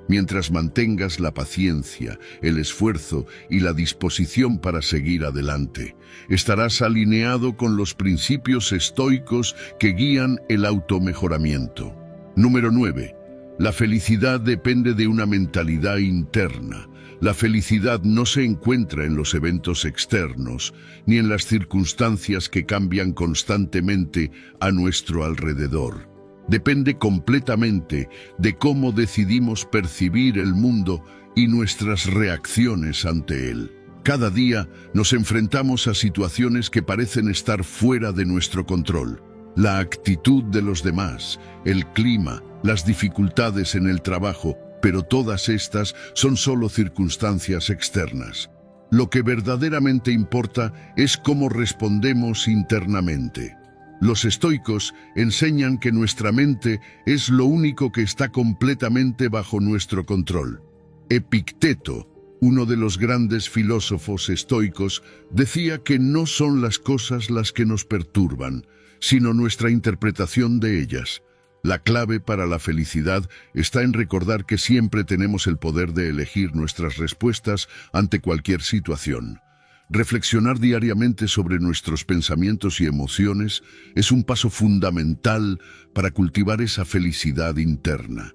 [SPEAKER 1] Mientras mantengas la paciencia, el esfuerzo y la disposición para seguir adelante, estarás alineado con los principios estoicos que guían el automejoramiento. Número 9. La felicidad depende de una mentalidad interna. La felicidad no se encuentra en los eventos externos, ni en las circunstancias que cambian constantemente a nuestro alrededor. Depende completamente de cómo decidimos percibir el mundo y nuestras reacciones ante él. Cada día nos enfrentamos a situaciones que parecen estar fuera de nuestro control. La actitud de los demás, el clima, las dificultades en el trabajo, pero todas estas son solo circunstancias externas. Lo que verdaderamente importa es cómo respondemos internamente. Los estoicos enseñan que nuestra mente es lo único que está completamente bajo nuestro control. Epicteto, uno de los grandes filósofos estoicos, decía que no son las cosas las que nos perturban, sino nuestra interpretación de ellas. La clave para la felicidad está en recordar que siempre tenemos el poder de elegir nuestras respuestas ante cualquier situación. Reflexionar diariamente sobre nuestros pensamientos y emociones es un paso fundamental para cultivar esa felicidad interna.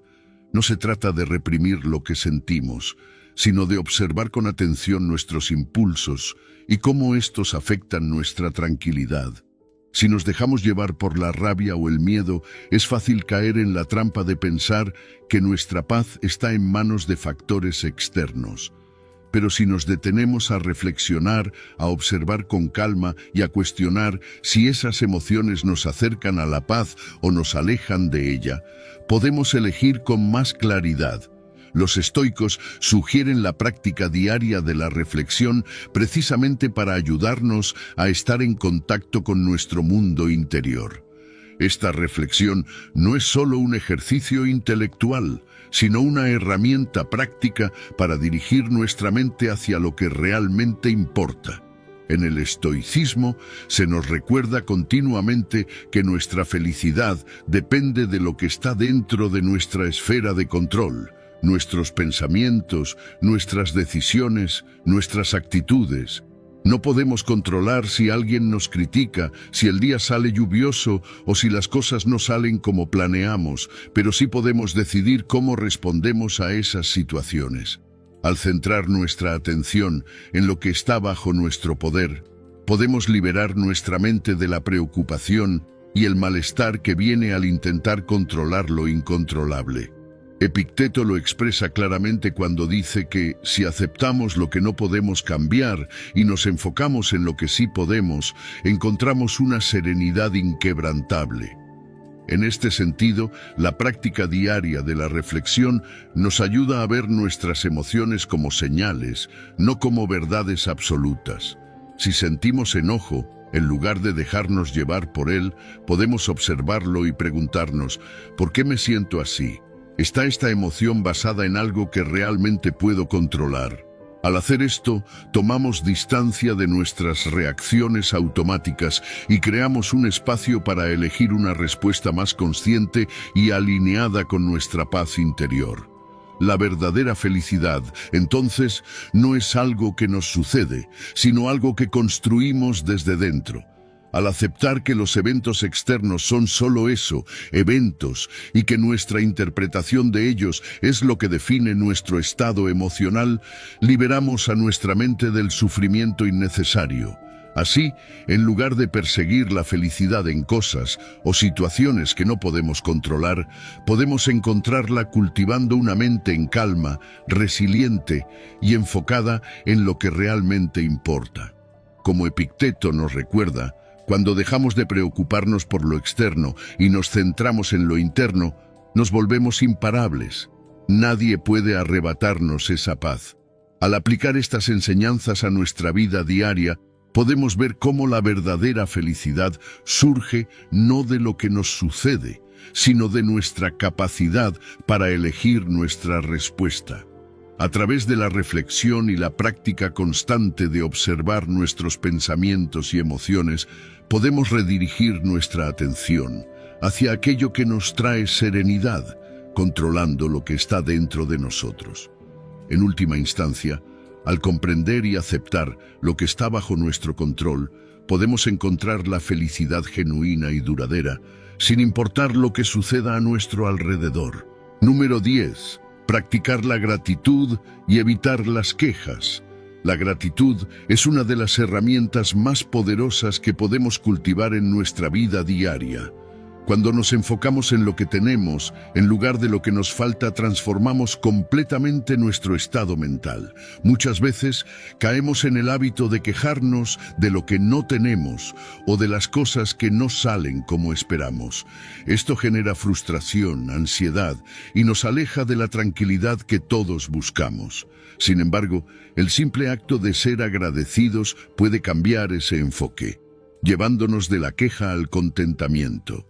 [SPEAKER 1] No se trata de reprimir lo que sentimos, sino de observar con atención nuestros impulsos y cómo estos afectan nuestra tranquilidad. Si nos dejamos llevar por la rabia o el miedo, es fácil caer en la trampa de pensar que nuestra paz está en manos de factores externos. Pero si nos detenemos a reflexionar, a observar con calma y a cuestionar si esas emociones nos acercan a la paz o nos alejan de ella, podemos elegir con más claridad. Los estoicos sugieren la práctica diaria de la reflexión precisamente para ayudarnos a estar en contacto con nuestro mundo interior. Esta reflexión no es solo un ejercicio intelectual, sino una herramienta práctica para dirigir nuestra mente hacia lo que realmente importa. En el estoicismo se nos recuerda continuamente que nuestra felicidad depende de lo que está dentro de nuestra esfera de control, nuestros pensamientos, nuestras decisiones, nuestras actitudes. No podemos controlar si alguien nos critica, si el día sale lluvioso o si las cosas no salen como planeamos, pero sí podemos decidir cómo respondemos a esas situaciones. Al centrar nuestra atención en lo que está bajo nuestro poder, podemos liberar nuestra mente de la preocupación y el malestar que viene al intentar controlar lo incontrolable. Epicteto lo expresa claramente cuando dice que si aceptamos lo que no podemos cambiar y nos enfocamos en lo que sí podemos, encontramos una serenidad inquebrantable. En este sentido, la práctica diaria de la reflexión nos ayuda a ver nuestras emociones como señales, no como verdades absolutas. Si sentimos enojo, en lugar de dejarnos llevar por él, podemos observarlo y preguntarnos, ¿por qué me siento así? ¿Está esta emoción basada en algo que realmente puedo controlar? Al hacer esto, tomamos distancia de nuestras reacciones automáticas y creamos un espacio para elegir una respuesta más consciente y alineada con nuestra paz interior. La verdadera felicidad, entonces, no es algo que nos sucede, sino algo que construimos desde dentro. Al aceptar que los eventos externos son solo eso, eventos, y que nuestra interpretación de ellos es lo que define nuestro estado emocional, liberamos a nuestra mente del sufrimiento innecesario. Así, en lugar de perseguir la felicidad en cosas o situaciones que no podemos controlar, podemos encontrarla cultivando una mente en calma, resiliente y enfocada en lo que realmente importa. Como Epicteto nos recuerda, cuando dejamos de preocuparnos por lo externo y nos centramos en lo interno, nos volvemos imparables. Nadie puede arrebatarnos esa paz. Al aplicar estas enseñanzas a nuestra vida diaria, podemos ver cómo la verdadera felicidad surge no de lo que nos sucede, sino de nuestra capacidad para elegir nuestra respuesta. A través de la reflexión y la práctica constante de observar nuestros pensamientos y emociones, podemos redirigir nuestra atención hacia aquello que nos trae serenidad, controlando lo que está dentro de nosotros. En última instancia, al comprender y aceptar lo que está bajo nuestro control, podemos encontrar la felicidad genuina y duradera, sin importar lo que suceda a nuestro alrededor. Número 10. Practicar la gratitud y evitar las quejas. La gratitud es una de las herramientas más poderosas que podemos cultivar en nuestra vida diaria. Cuando nos enfocamos en lo que tenemos, en lugar de lo que nos falta, transformamos completamente nuestro estado mental. Muchas veces caemos en el hábito de quejarnos de lo que no tenemos o de las cosas que no salen como esperamos. Esto genera frustración, ansiedad y nos aleja de la tranquilidad que todos buscamos. Sin embargo, el simple acto de ser agradecidos puede cambiar ese enfoque, llevándonos de la queja al contentamiento.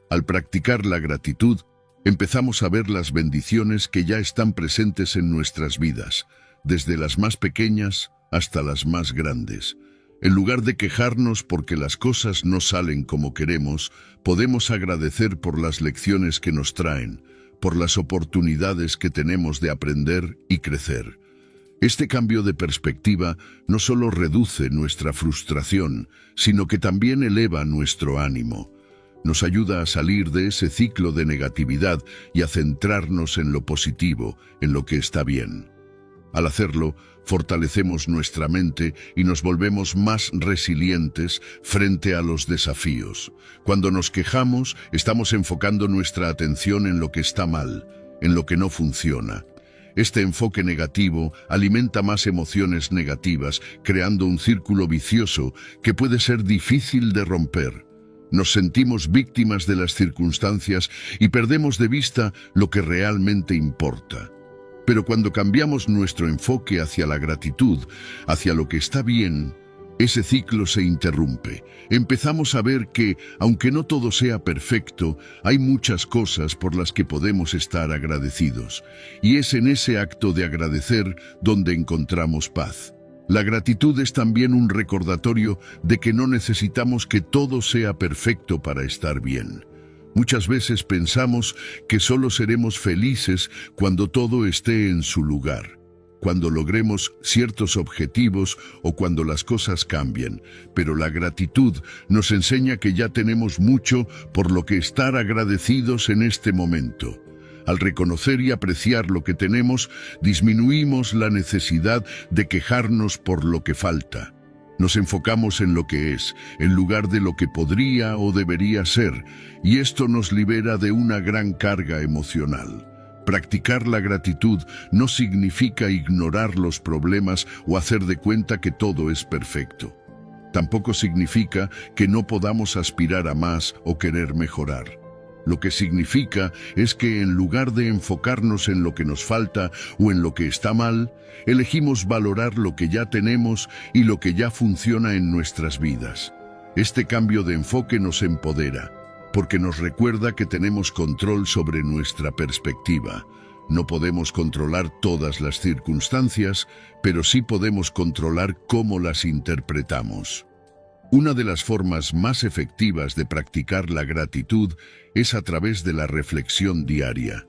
[SPEAKER 1] Al practicar la gratitud, empezamos a ver las bendiciones que ya están presentes en nuestras vidas, desde las más pequeñas hasta las más grandes. En lugar de quejarnos porque las cosas no salen como queremos, podemos agradecer por las lecciones que nos traen, por las oportunidades que tenemos de aprender y crecer. Este cambio de perspectiva no solo reduce nuestra frustración, sino que también eleva nuestro ánimo. Nos ayuda a salir de ese ciclo de negatividad y a centrarnos en lo positivo, en lo que está bien. Al hacerlo, fortalecemos nuestra mente y nos volvemos más resilientes frente a los desafíos. Cuando nos quejamos, estamos enfocando nuestra atención en lo que está mal, en lo que no funciona. Este enfoque negativo alimenta más emociones negativas, creando un círculo vicioso que puede ser difícil de romper. Nos sentimos víctimas de las circunstancias y perdemos de vista lo que realmente importa. Pero cuando cambiamos nuestro enfoque hacia la gratitud, hacia lo que está bien, ese ciclo se interrumpe. Empezamos a ver que, aunque no todo sea perfecto, hay muchas cosas por las que podemos estar agradecidos. Y es en ese acto de agradecer donde encontramos paz. La gratitud es también un recordatorio de que no necesitamos que todo sea perfecto para estar bien. Muchas veces pensamos que solo seremos felices cuando todo esté en su lugar, cuando logremos ciertos objetivos o cuando las cosas cambien. Pero la gratitud nos enseña que ya tenemos mucho por lo que estar agradecidos en este momento. Al reconocer y apreciar lo que tenemos, disminuimos la necesidad de quejarnos por lo que falta. Nos enfocamos en lo que es, en lugar de lo que podría o debería ser, y esto nos libera de una gran carga emocional. Practicar la gratitud no significa ignorar los problemas o hacer de cuenta que todo es perfecto. Tampoco significa que no podamos aspirar a más o querer mejorar. Lo que significa es que en lugar de enfocarnos en lo que nos falta o en lo que está mal, elegimos valorar lo que ya tenemos y lo que ya funciona en nuestras vidas. Este cambio de enfoque nos empodera, porque nos recuerda que tenemos control sobre nuestra perspectiva. No podemos controlar todas las circunstancias, pero sí podemos controlar cómo las interpretamos. Una de las formas más efectivas de practicar la gratitud es a través de la reflexión diaria.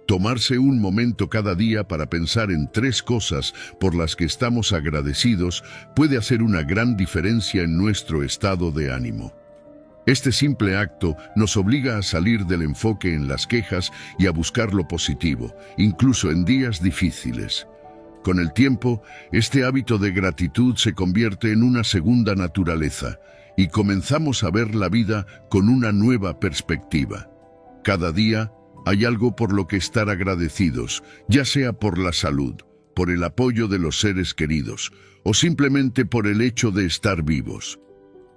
[SPEAKER 1] Tomarse un momento cada día para pensar en 3 cosas por las que estamos agradecidos puede hacer una gran diferencia en nuestro estado de ánimo. Este simple acto nos obliga a salir del enfoque en las quejas y a buscar lo positivo, incluso en días difíciles. Con el tiempo, este hábito de gratitud se convierte en una segunda naturaleza y comenzamos a ver la vida con una nueva perspectiva. Cada día hay algo por lo que estar agradecidos, ya sea por la salud, por el apoyo de los seres queridos o simplemente por el hecho de estar vivos.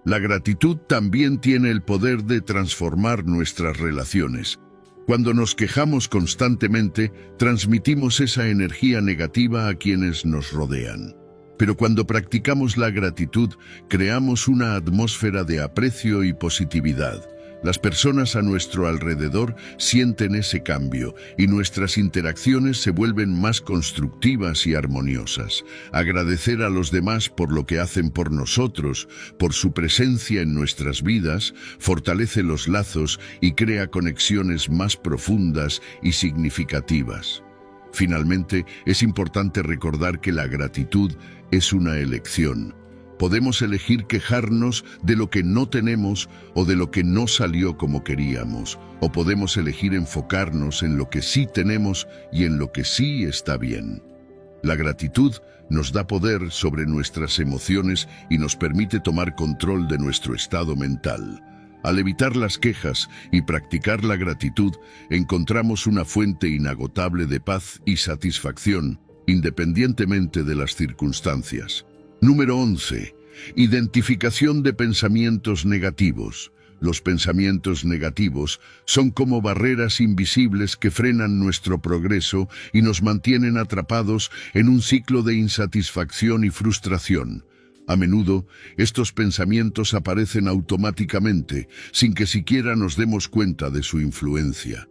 [SPEAKER 1] La gratitud también tiene el poder de transformar nuestras relaciones. Cuando nos quejamos constantemente, transmitimos esa energía negativa a quienes nos rodean. Pero cuando practicamos la gratitud, creamos una atmósfera de aprecio y positividad. Las personas a nuestro alrededor sienten ese cambio y nuestras interacciones se vuelven más constructivas y armoniosas. Agradecer a los demás por lo que hacen por nosotros, por su presencia en nuestras vidas, fortalece los lazos y crea conexiones más profundas y significativas. Finalmente, es importante recordar que la gratitud es una elección. Podemos elegir quejarnos de lo que no tenemos o de lo que no salió como queríamos, o podemos elegir enfocarnos en lo que sí tenemos y en lo que sí está bien. La gratitud nos da poder sobre nuestras emociones y nos permite tomar control de nuestro estado mental. Al evitar las quejas y practicar la gratitud, encontramos una fuente inagotable de paz y satisfacción, independientemente de las circunstancias. Número 11. Identificación de pensamientos negativos. Los pensamientos negativos son como barreras invisibles que frenan nuestro progreso y nos mantienen atrapados en un ciclo de insatisfacción y frustración. A menudo, estos pensamientos aparecen automáticamente, sin que siquiera nos demos cuenta de su influencia.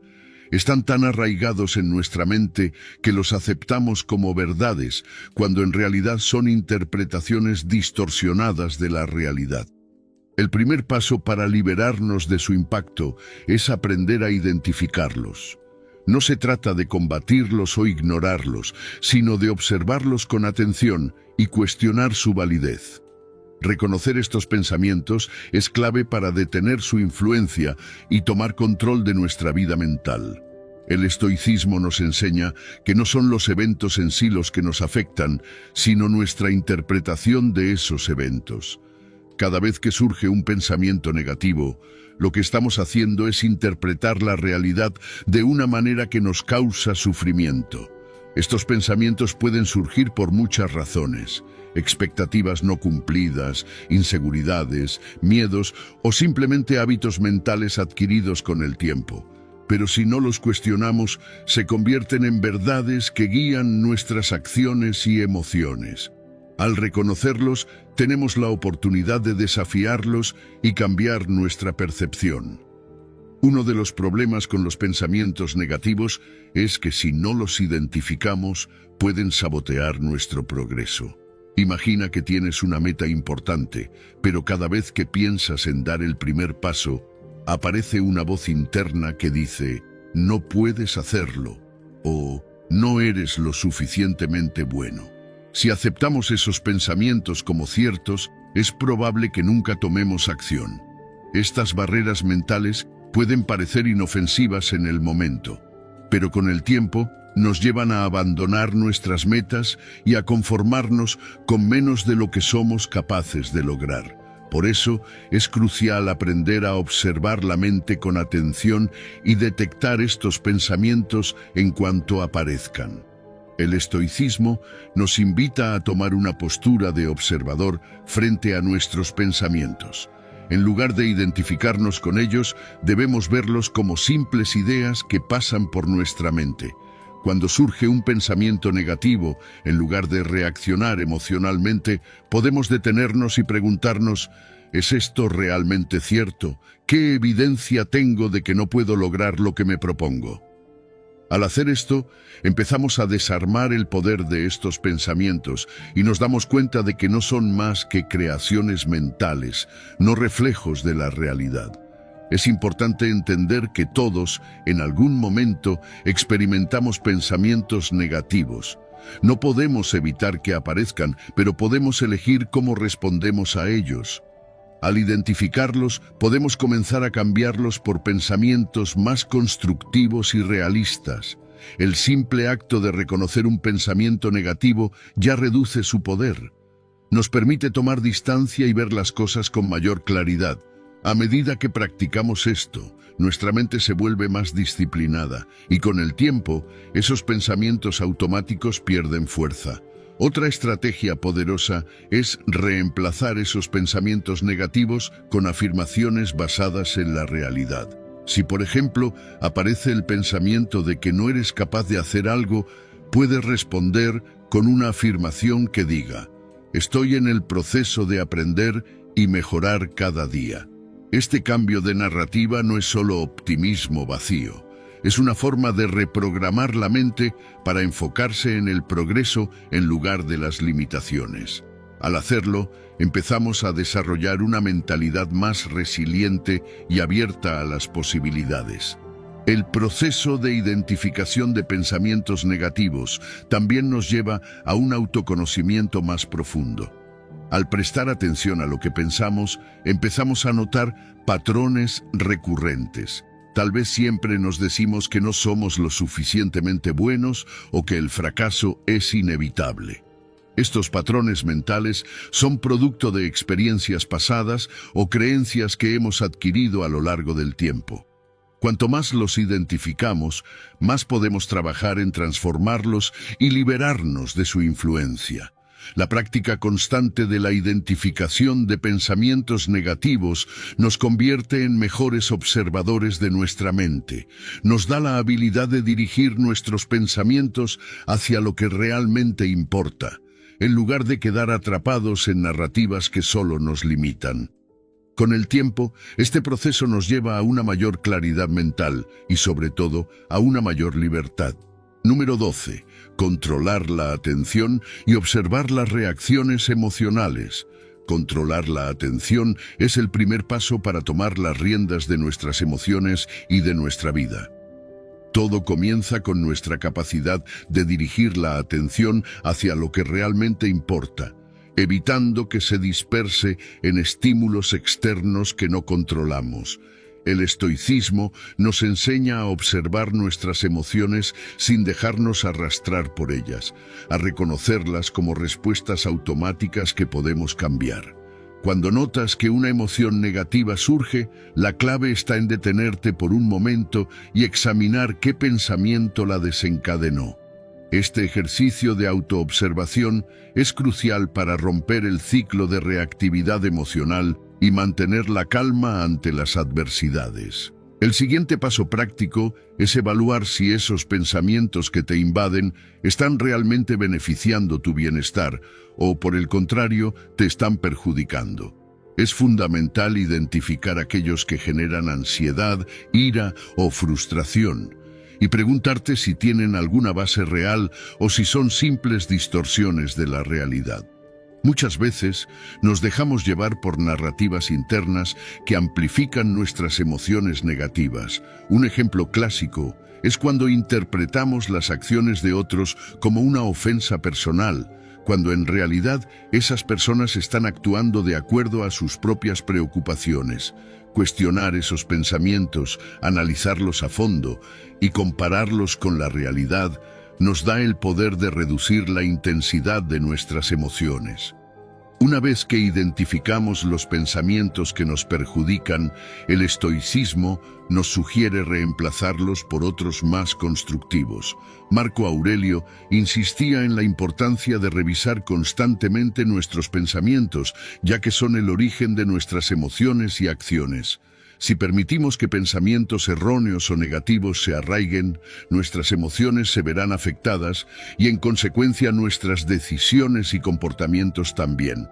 [SPEAKER 1] Están tan arraigados en nuestra mente que los aceptamos como verdades, cuando en realidad son interpretaciones distorsionadas de la realidad. El primer paso para liberarnos de su impacto es aprender a identificarlos. No se trata de combatirlos o ignorarlos, sino de observarlos con atención y cuestionar su validez. Reconocer estos pensamientos es clave para detener su influencia y tomar control de nuestra vida mental. El estoicismo nos enseña que no son los eventos en sí los que nos afectan, sino nuestra interpretación de esos eventos. Cada vez que surge un pensamiento negativo, lo que estamos haciendo es interpretar la realidad de una manera que nos causa sufrimiento. Estos pensamientos pueden surgir por muchas razones: expectativas no cumplidas, inseguridades, miedos o simplemente hábitos mentales adquiridos con el tiempo. pero si no los cuestionamos, se convierten en verdades que guían nuestras acciones y emociones. Al reconocerlos, tenemos la oportunidad de desafiarlos y cambiar nuestra percepción. Uno de los problemas con los pensamientos negativos es que si no los identificamos, pueden sabotear nuestro progreso. Imagina que tienes una meta importante, pero cada vez que piensas en dar el primer paso, aparece una voz interna que dice, no puedes hacerlo, o no eres lo suficientemente bueno. Si aceptamos esos pensamientos como ciertos, es probable que nunca tomemos acción. Estas barreras mentales pueden parecer inofensivas en el momento, pero con el tiempo nos llevan a abandonar nuestras metas y a conformarnos con menos de lo que somos capaces de lograr. Por eso es crucial aprender a observar la mente con atención y detectar estos pensamientos en cuanto aparezcan. El estoicismo nos invita a tomar una postura de observador frente a nuestros pensamientos. En lugar de identificarnos con ellos, debemos verlos como simples ideas que pasan por nuestra mente. Cuando surge un pensamiento negativo, en lugar de reaccionar emocionalmente, podemos detenernos y preguntarnos, ¿es esto realmente cierto? ¿Qué evidencia tengo de que no puedo lograr lo que me propongo? Al hacer esto, empezamos a desarmar el poder de estos pensamientos y nos damos cuenta de que no son más que creaciones mentales, no reflejos de la realidad. Es importante entender que todos, en algún momento, experimentamos pensamientos negativos. No podemos evitar que aparezcan, pero podemos elegir cómo respondemos a ellos. Al identificarlos, podemos comenzar a cambiarlos por pensamientos más constructivos y realistas. El simple acto de reconocer un pensamiento negativo ya reduce su poder. Nos permite tomar distancia y ver las cosas con mayor claridad. A medida que practicamos esto, nuestra mente se vuelve más disciplinada y con el tiempo, esos pensamientos automáticos pierden fuerza. Otra estrategia poderosa es reemplazar esos pensamientos negativos con afirmaciones basadas en la realidad. Si, por ejemplo, aparece el pensamiento de que no eres capaz de hacer algo, puedes responder con una afirmación que diga, estoy en el proceso de aprender y mejorar cada día. Este cambio de narrativa no es solo optimismo vacío. Es una forma de reprogramar la mente para enfocarse en el progreso en lugar de las limitaciones. Al hacerlo, empezamos a desarrollar una mentalidad más resiliente y abierta a las posibilidades. El proceso de identificación de pensamientos negativos también nos lleva a un autoconocimiento más profundo. Al prestar atención a lo que pensamos, empezamos a notar patrones recurrentes. Tal vez siempre nos decimos que no somos lo suficientemente buenos o que el fracaso es inevitable. Estos patrones mentales son producto de experiencias pasadas o creencias que hemos adquirido a lo largo del tiempo. Cuanto más los identificamos, más podemos trabajar en transformarlos y liberarnos de su influencia. La práctica constante de la identificación de pensamientos negativos nos convierte en mejores observadores de nuestra mente. Nos da la habilidad de dirigir nuestros pensamientos hacia lo que realmente importa, en lugar de quedar atrapados en narrativas que solo nos limitan. Con el tiempo, este proceso nos lleva a una mayor claridad mental y, sobre todo, a una mayor libertad. Número 12. Controlar la atención y observar las reacciones emocionales. Controlar la atención es el primer paso para tomar las riendas de nuestras emociones y de nuestra vida. Todo comienza con nuestra capacidad de dirigir la atención hacia lo que realmente importa, evitando que se disperse en estímulos externos que no controlamos. El estoicismo nos enseña a observar nuestras emociones sin dejarnos arrastrar por ellas, a reconocerlas como respuestas automáticas que podemos cambiar. Cuando notas que una emoción negativa surge, la clave está en detenerte por un momento y examinar qué pensamiento la desencadenó. Este ejercicio de autoobservación es crucial para romper el ciclo de reactividad emocional y mantener la calma ante las adversidades. El siguiente paso práctico es evaluar si esos pensamientos que te invaden están realmente beneficiando tu bienestar o, por el contrario, te están perjudicando. Es fundamental identificar aquellos que generan ansiedad, ira o frustración y preguntarte si tienen alguna base real o si son simples distorsiones de la realidad. Muchas veces nos dejamos llevar por narrativas internas que amplifican nuestras emociones negativas. Un ejemplo clásico es cuando interpretamos las acciones de otros como una ofensa personal, cuando en realidad esas personas están actuando de acuerdo a sus propias preocupaciones. Cuestionar esos pensamientos, analizarlos a fondo y compararlos con la realidad nos da el poder de reducir la intensidad de nuestras emociones. Una vez que identificamos los pensamientos que nos perjudican, el estoicismo nos sugiere reemplazarlos por otros más constructivos. Marco Aurelio insistía en la importancia de revisar constantemente nuestros pensamientos, ya que son el origen de nuestras emociones y acciones. Si permitimos que pensamientos erróneos o negativos se arraiguen, nuestras emociones se verán afectadas y en consecuencia nuestras decisiones y comportamientos también.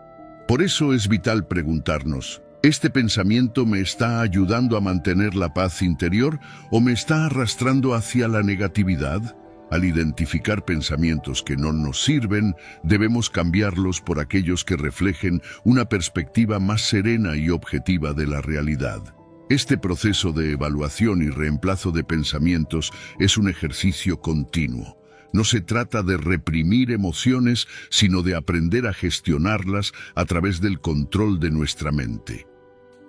[SPEAKER 1] Por eso es vital preguntarnos, ¿este pensamiento me está ayudando a mantener la paz interior o me está arrastrando hacia la negatividad? Al identificar pensamientos que no nos sirven, debemos cambiarlos por aquellos que reflejen una perspectiva más serena y objetiva de la realidad. Este proceso de evaluación y reemplazo de pensamientos es un ejercicio continuo. No se trata de reprimir emociones, sino de aprender a gestionarlas a través del control de nuestra mente.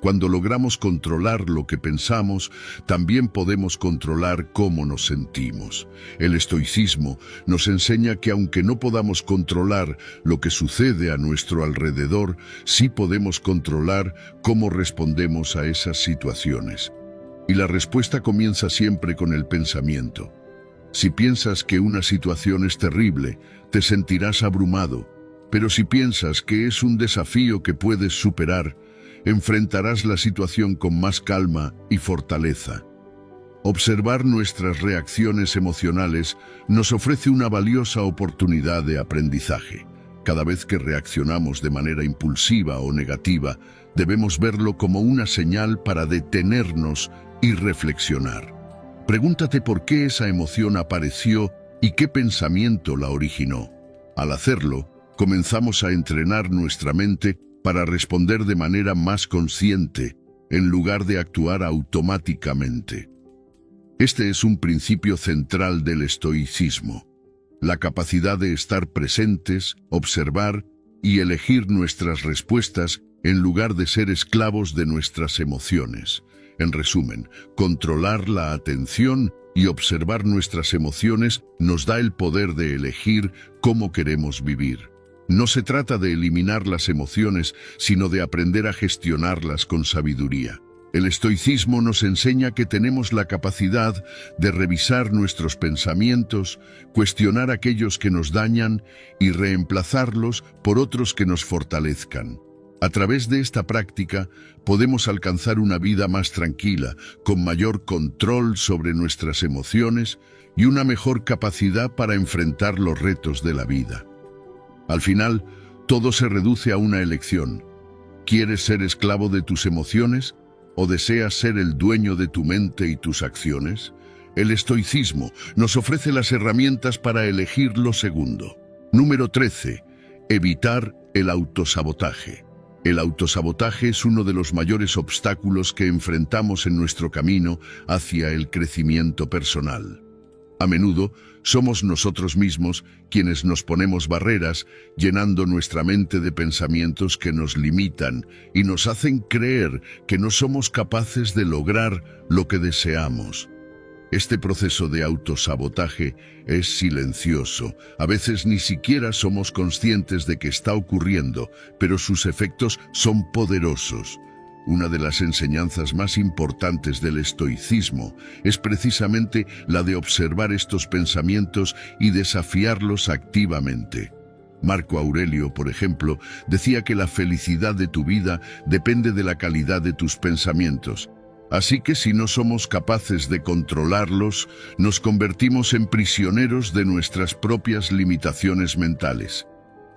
[SPEAKER 1] Cuando logramos controlar lo que pensamos, también podemos controlar cómo nos sentimos. El estoicismo nos enseña que aunque no podamos controlar lo que sucede a nuestro alrededor, sí podemos controlar cómo respondemos a esas situaciones. Y la respuesta comienza siempre con el pensamiento. Si piensas que una situación es terrible, te sentirás abrumado. Pero si piensas que es un desafío que puedes superar, enfrentarás la situación con más calma y fortaleza. Observar nuestras reacciones emocionales nos ofrece una valiosa oportunidad de aprendizaje. Cada vez que reaccionamos de manera impulsiva o negativa, debemos verlo como una señal para detenernos y reflexionar. Pregúntate por qué esa emoción apareció y qué pensamiento la originó. Al hacerlo, comenzamos a entrenar nuestra mente para responder de manera más consciente, en lugar de actuar automáticamente. Este es un principio central del estoicismo, la capacidad de estar presentes, observar y elegir nuestras respuestas en lugar de ser esclavos de nuestras emociones. En resumen, controlar la atención y observar nuestras emociones nos da el poder de elegir cómo queremos vivir. No se trata de eliminar las emociones, sino de aprender a gestionarlas con sabiduría. El estoicismo nos enseña que tenemos la capacidad de revisar nuestros pensamientos, cuestionar aquellos que nos dañan y reemplazarlos por otros que nos fortalezcan. A través de esta práctica, podemos alcanzar una vida más tranquila, con mayor control sobre nuestras emociones y una mejor capacidad para enfrentar los retos de la vida. Al final, todo se reduce a una elección. ¿Quieres ser esclavo de tus emociones o deseas ser el dueño de tu mente y tus acciones? El estoicismo nos ofrece las herramientas para elegir lo segundo. Número 13. Evitar el autosabotaje. El autosabotaje es uno de los mayores obstáculos que enfrentamos en nuestro camino hacia el crecimiento personal. A menudo, somos nosotros mismos quienes nos ponemos barreras, llenando nuestra mente de pensamientos que nos limitan y nos hacen creer que no somos capaces de lograr lo que deseamos. Este proceso de autosabotaje es silencioso. A veces ni siquiera somos conscientes de que está ocurriendo, pero sus efectos son poderosos. Una de las enseñanzas más importantes del estoicismo es precisamente la de observar estos pensamientos y desafiarlos activamente. Marco Aurelio, por ejemplo, decía que la felicidad de tu vida depende de la calidad de tus pensamientos. Así que si no somos capaces de controlarlos, nos convertimos en prisioneros de nuestras propias limitaciones mentales.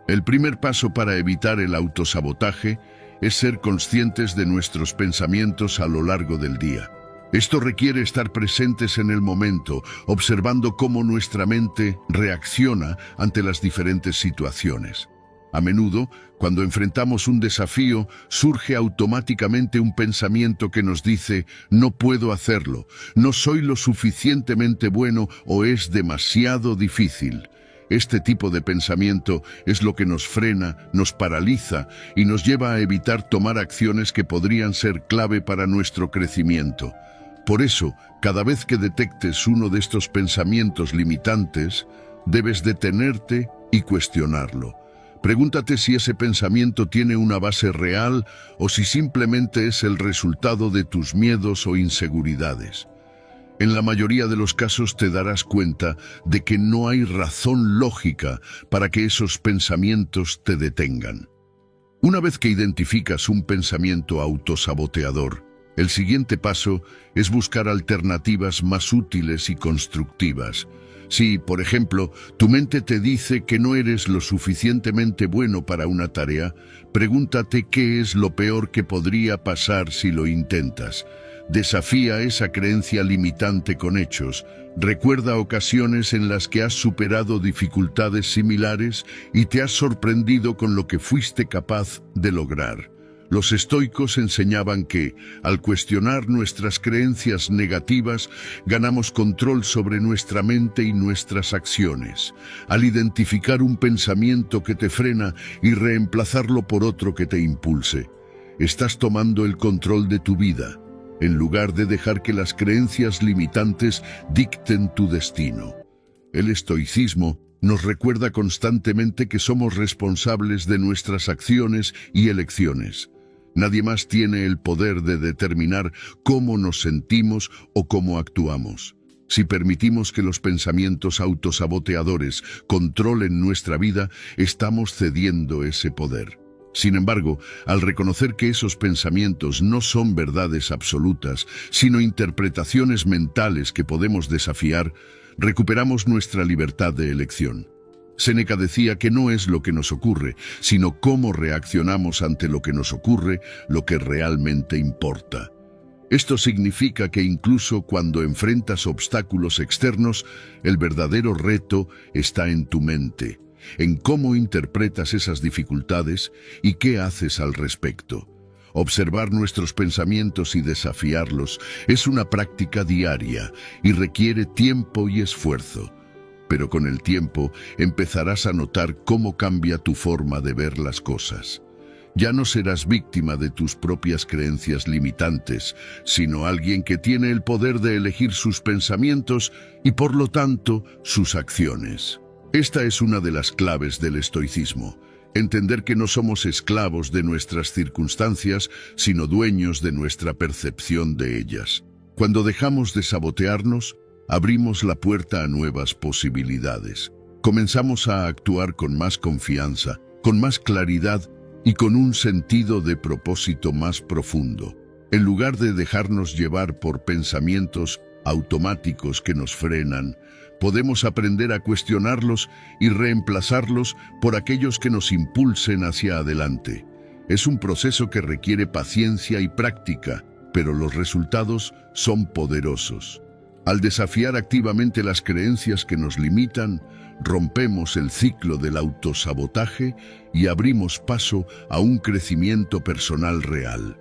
[SPEAKER 1] El primer paso para evitar el autosabotaje es ser conscientes de nuestros pensamientos a lo largo del día. Esto requiere estar presentes en el momento, observando cómo nuestra mente reacciona ante las diferentes situaciones. A menudo, cuando enfrentamos un desafío, surge automáticamente un pensamiento que nos dice: no puedo hacerlo, no soy lo suficientemente bueno o es demasiado difícil. Este tipo de pensamiento es lo que nos frena, nos paraliza y nos lleva a evitar tomar acciones que podrían ser clave para nuestro crecimiento. Por eso, cada vez que detectes uno de estos pensamientos limitantes, debes detenerte y cuestionarlo. Pregúntate si ese pensamiento tiene una base real o si simplemente es el resultado de tus miedos o inseguridades. En la mayoría de los casos te darás cuenta de que no hay razón lógica para que esos pensamientos te detengan. Una vez que identificas un pensamiento autosaboteador, el siguiente paso es buscar alternativas más útiles y constructivas. Si, por ejemplo, tu mente te dice que no eres lo suficientemente bueno para una tarea, pregúntate qué es lo peor que podría pasar si lo intentas. Desafía esa creencia limitante con hechos. Recuerda ocasiones en las que has superado dificultades similares y te has sorprendido con lo que fuiste capaz de lograr. Los estoicos enseñaban que, al cuestionar nuestras creencias negativas, ganamos control sobre nuestra mente y nuestras acciones. Al identificar un pensamiento que te frena y reemplazarlo por otro que te impulse, estás tomando el control de tu vida, en lugar de dejar que las creencias limitantes dicten tu destino. El estoicismo nos recuerda constantemente que somos responsables de nuestras acciones y elecciones. Nadie más tiene el poder de determinar cómo nos sentimos o cómo actuamos. Si permitimos que los pensamientos autosaboteadores controlen nuestra vida, estamos cediendo ese poder. Sin embargo, al reconocer que esos pensamientos no son verdades absolutas, sino interpretaciones mentales que podemos desafiar, recuperamos nuestra libertad de elección. Séneca decía que no es lo que nos ocurre, sino cómo reaccionamos ante lo que nos ocurre, lo que realmente importa. Esto significa que incluso cuando enfrentas obstáculos externos, el verdadero reto está en tu mente, en cómo interpretas esas dificultades y qué haces al respecto. Observar nuestros pensamientos y desafiarlos es una práctica diaria y requiere tiempo y esfuerzo. Pero con el tiempo empezarás a notar cómo cambia tu forma de ver las cosas. Ya no serás víctima de tus propias creencias limitantes, sino alguien que tiene el poder de elegir sus pensamientos y, por lo tanto, sus acciones. Esta es una de las claves del estoicismo. Entender que no somos esclavos de nuestras circunstancias, sino dueños de nuestra percepción de ellas. Cuando dejamos de sabotearnos, abrimos la puerta a nuevas posibilidades. Comenzamos a actuar con más confianza, con más claridad y con un sentido de propósito más profundo. En lugar de dejarnos llevar por pensamientos automáticos que nos frenan, podemos aprender a cuestionarlos y reemplazarlos por aquellos que nos impulsen hacia adelante. Es un proceso que requiere paciencia y práctica, pero los resultados son poderosos. Al desafiar activamente las creencias que nos limitan, rompemos el ciclo del autosabotaje y abrimos paso a un crecimiento personal real.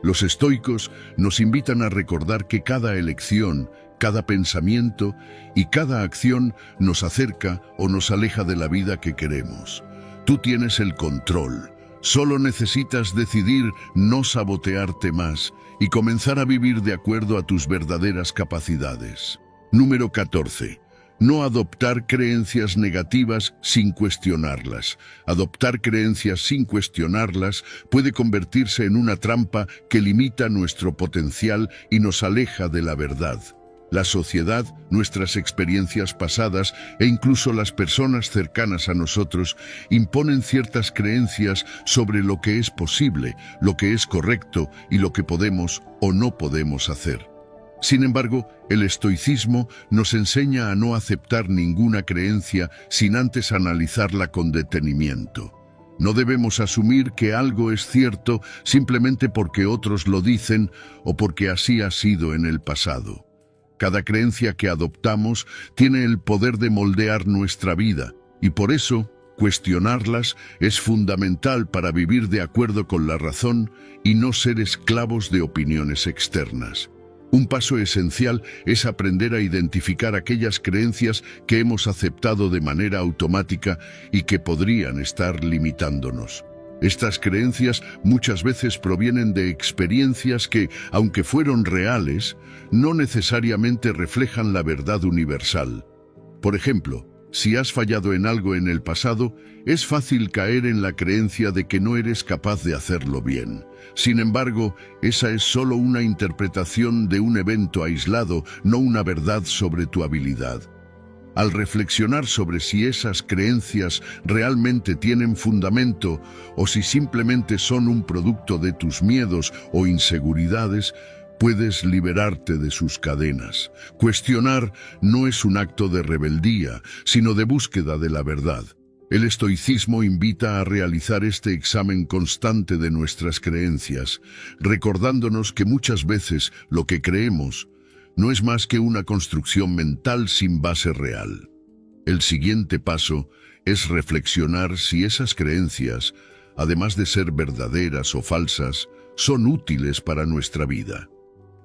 [SPEAKER 1] Los estoicos nos invitan a recordar que cada elección, cada pensamiento y cada acción nos acerca o nos aleja de la vida que queremos. Tú tienes el control. Solo necesitas decidir no sabotearte más y comenzar a vivir de acuerdo a tus verdaderas capacidades. Número 14. No adoptar creencias negativas sin cuestionarlas. Adoptar creencias sin cuestionarlas puede convertirse en una trampa que limita nuestro potencial y nos aleja de la verdad. La sociedad, nuestras experiencias pasadas e incluso las personas cercanas a nosotros imponen ciertas creencias sobre lo que es posible, lo que es correcto y lo que podemos o no podemos hacer. Sin embargo, el estoicismo nos enseña a no aceptar ninguna creencia sin antes analizarla con detenimiento. No debemos asumir que algo es cierto simplemente porque otros lo dicen o porque así ha sido en el pasado. Cada creencia que adoptamos tiene el poder de moldear nuestra vida y por eso cuestionarlas es fundamental para vivir de acuerdo con la razón y no ser esclavos de opiniones externas. Un paso esencial es aprender a identificar aquellas creencias que hemos aceptado de manera automática y que podrían estar limitándonos. Estas creencias muchas veces provienen de experiencias que, aunque fueron reales, no necesariamente reflejan la verdad universal. Por ejemplo, si has fallado en algo en el pasado, es fácil caer en la creencia de que no eres capaz de hacerlo bien. Sin embargo, esa es solo una interpretación de un evento aislado, no una verdad sobre tu habilidad. Al reflexionar sobre si esas creencias realmente tienen fundamento o si simplemente son un producto de tus miedos o inseguridades, puedes liberarte de sus cadenas. Cuestionar no es un acto de rebeldía, sino de búsqueda de la verdad. El estoicismo invita a realizar este examen constante de nuestras creencias, recordándonos que muchas veces lo que creemos no es más que una construcción mental sin base real. El siguiente paso es reflexionar si esas creencias, además de ser verdaderas o falsas, son útiles para nuestra vida.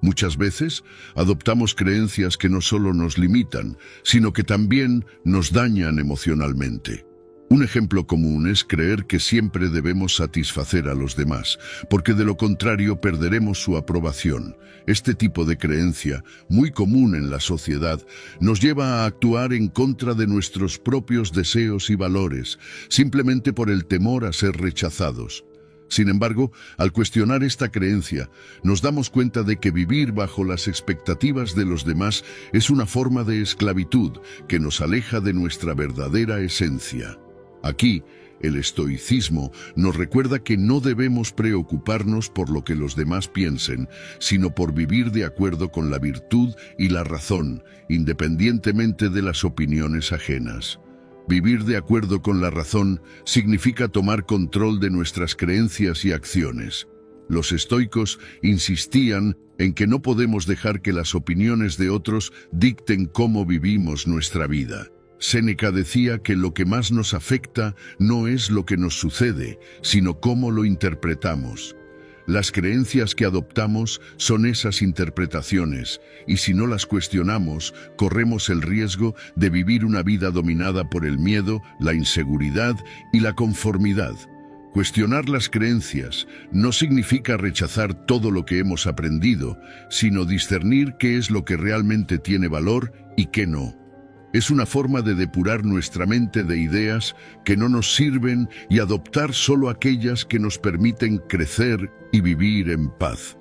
[SPEAKER 1] Muchas veces adoptamos creencias que no solo nos limitan, sino que también nos dañan emocionalmente. Un ejemplo común es creer que siempre debemos satisfacer a los demás, porque de lo contrario perderemos su aprobación. Este tipo de creencia, muy común en la sociedad, nos lleva a actuar en contra de nuestros propios deseos y valores, simplemente por el temor a ser rechazados. Sin embargo, al cuestionar esta creencia, nos damos cuenta de que vivir bajo las expectativas de los demás es una forma de esclavitud que nos aleja de nuestra verdadera esencia. Aquí, el estoicismo nos recuerda que no debemos preocuparnos por lo que los demás piensen, sino por vivir de acuerdo con la virtud y la razón, independientemente de las opiniones ajenas. Vivir de acuerdo con la razón significa tomar control de nuestras creencias y acciones. Los estoicos insistían en que no podemos dejar que las opiniones de otros dicten cómo vivimos nuestra vida. Séneca decía que lo que más nos afecta no es lo que nos sucede, sino cómo lo interpretamos. Las creencias que adoptamos son esas interpretaciones, y si no las cuestionamos, corremos el riesgo de vivir una vida dominada por el miedo, la inseguridad y la conformidad. Cuestionar las creencias no significa rechazar todo lo que hemos aprendido, sino discernir qué es lo que realmente tiene valor y qué no. Es una forma de depurar nuestra mente de ideas que no nos sirven y adoptar solo aquellas que nos permiten crecer y vivir en paz.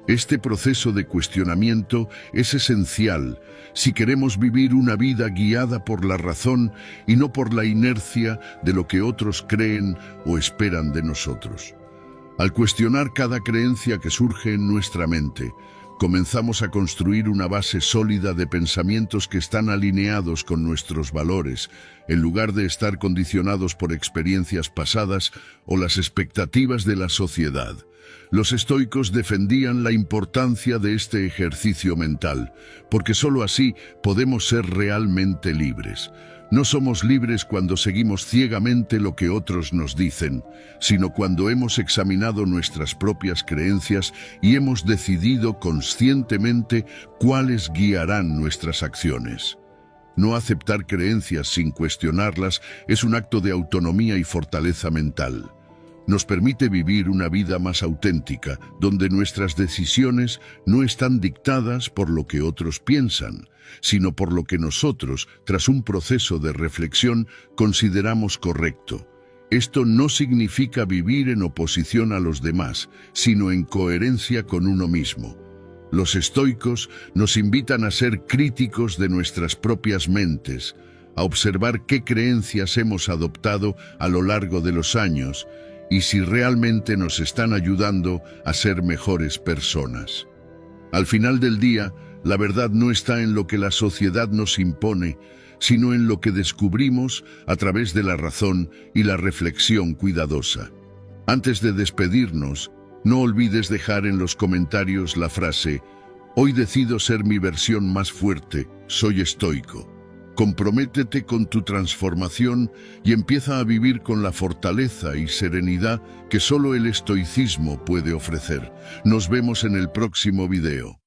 [SPEAKER 1] Este proceso de cuestionamiento es esencial si queremos vivir una vida guiada por la razón y no por la inercia de lo que otros creen o esperan de nosotros. Al cuestionar cada creencia que surge en nuestra mente, comenzamos a construir una base sólida de pensamientos que están alineados con nuestros valores, en lugar de estar condicionados por experiencias pasadas o las expectativas de la sociedad. Los estoicos defendían la importancia de este ejercicio mental, porque sólo así podemos ser realmente libres. No somos libres cuando seguimos ciegamente lo que otros nos dicen, sino cuando hemos examinado nuestras propias creencias y hemos decidido conscientemente cuáles guiarán nuestras acciones. No aceptar creencias sin cuestionarlas es un acto de autonomía y fortaleza mental. Nos permite vivir una vida más auténtica, donde nuestras decisiones no están dictadas por lo que otros piensan, sino por lo que nosotros, tras un proceso de reflexión, consideramos correcto. Esto no significa vivir en oposición a los demás, sino en coherencia con uno mismo. Los estoicos nos invitan a ser críticos de nuestras propias mentes, a observar qué creencias hemos adoptado a lo largo de los años y si realmente nos están ayudando a ser mejores personas. Al final del día, la verdad no está en lo que la sociedad nos impone, sino en lo que descubrimos a través de la razón y la reflexión cuidadosa. Antes de despedirnos, no olvides dejar en los comentarios la frase: hoy decido ser mi versión más fuerte, soy estoico. Comprométete con tu transformación y empieza a vivir con la fortaleza y serenidad que solo el estoicismo puede ofrecer. Nos vemos en el próximo video.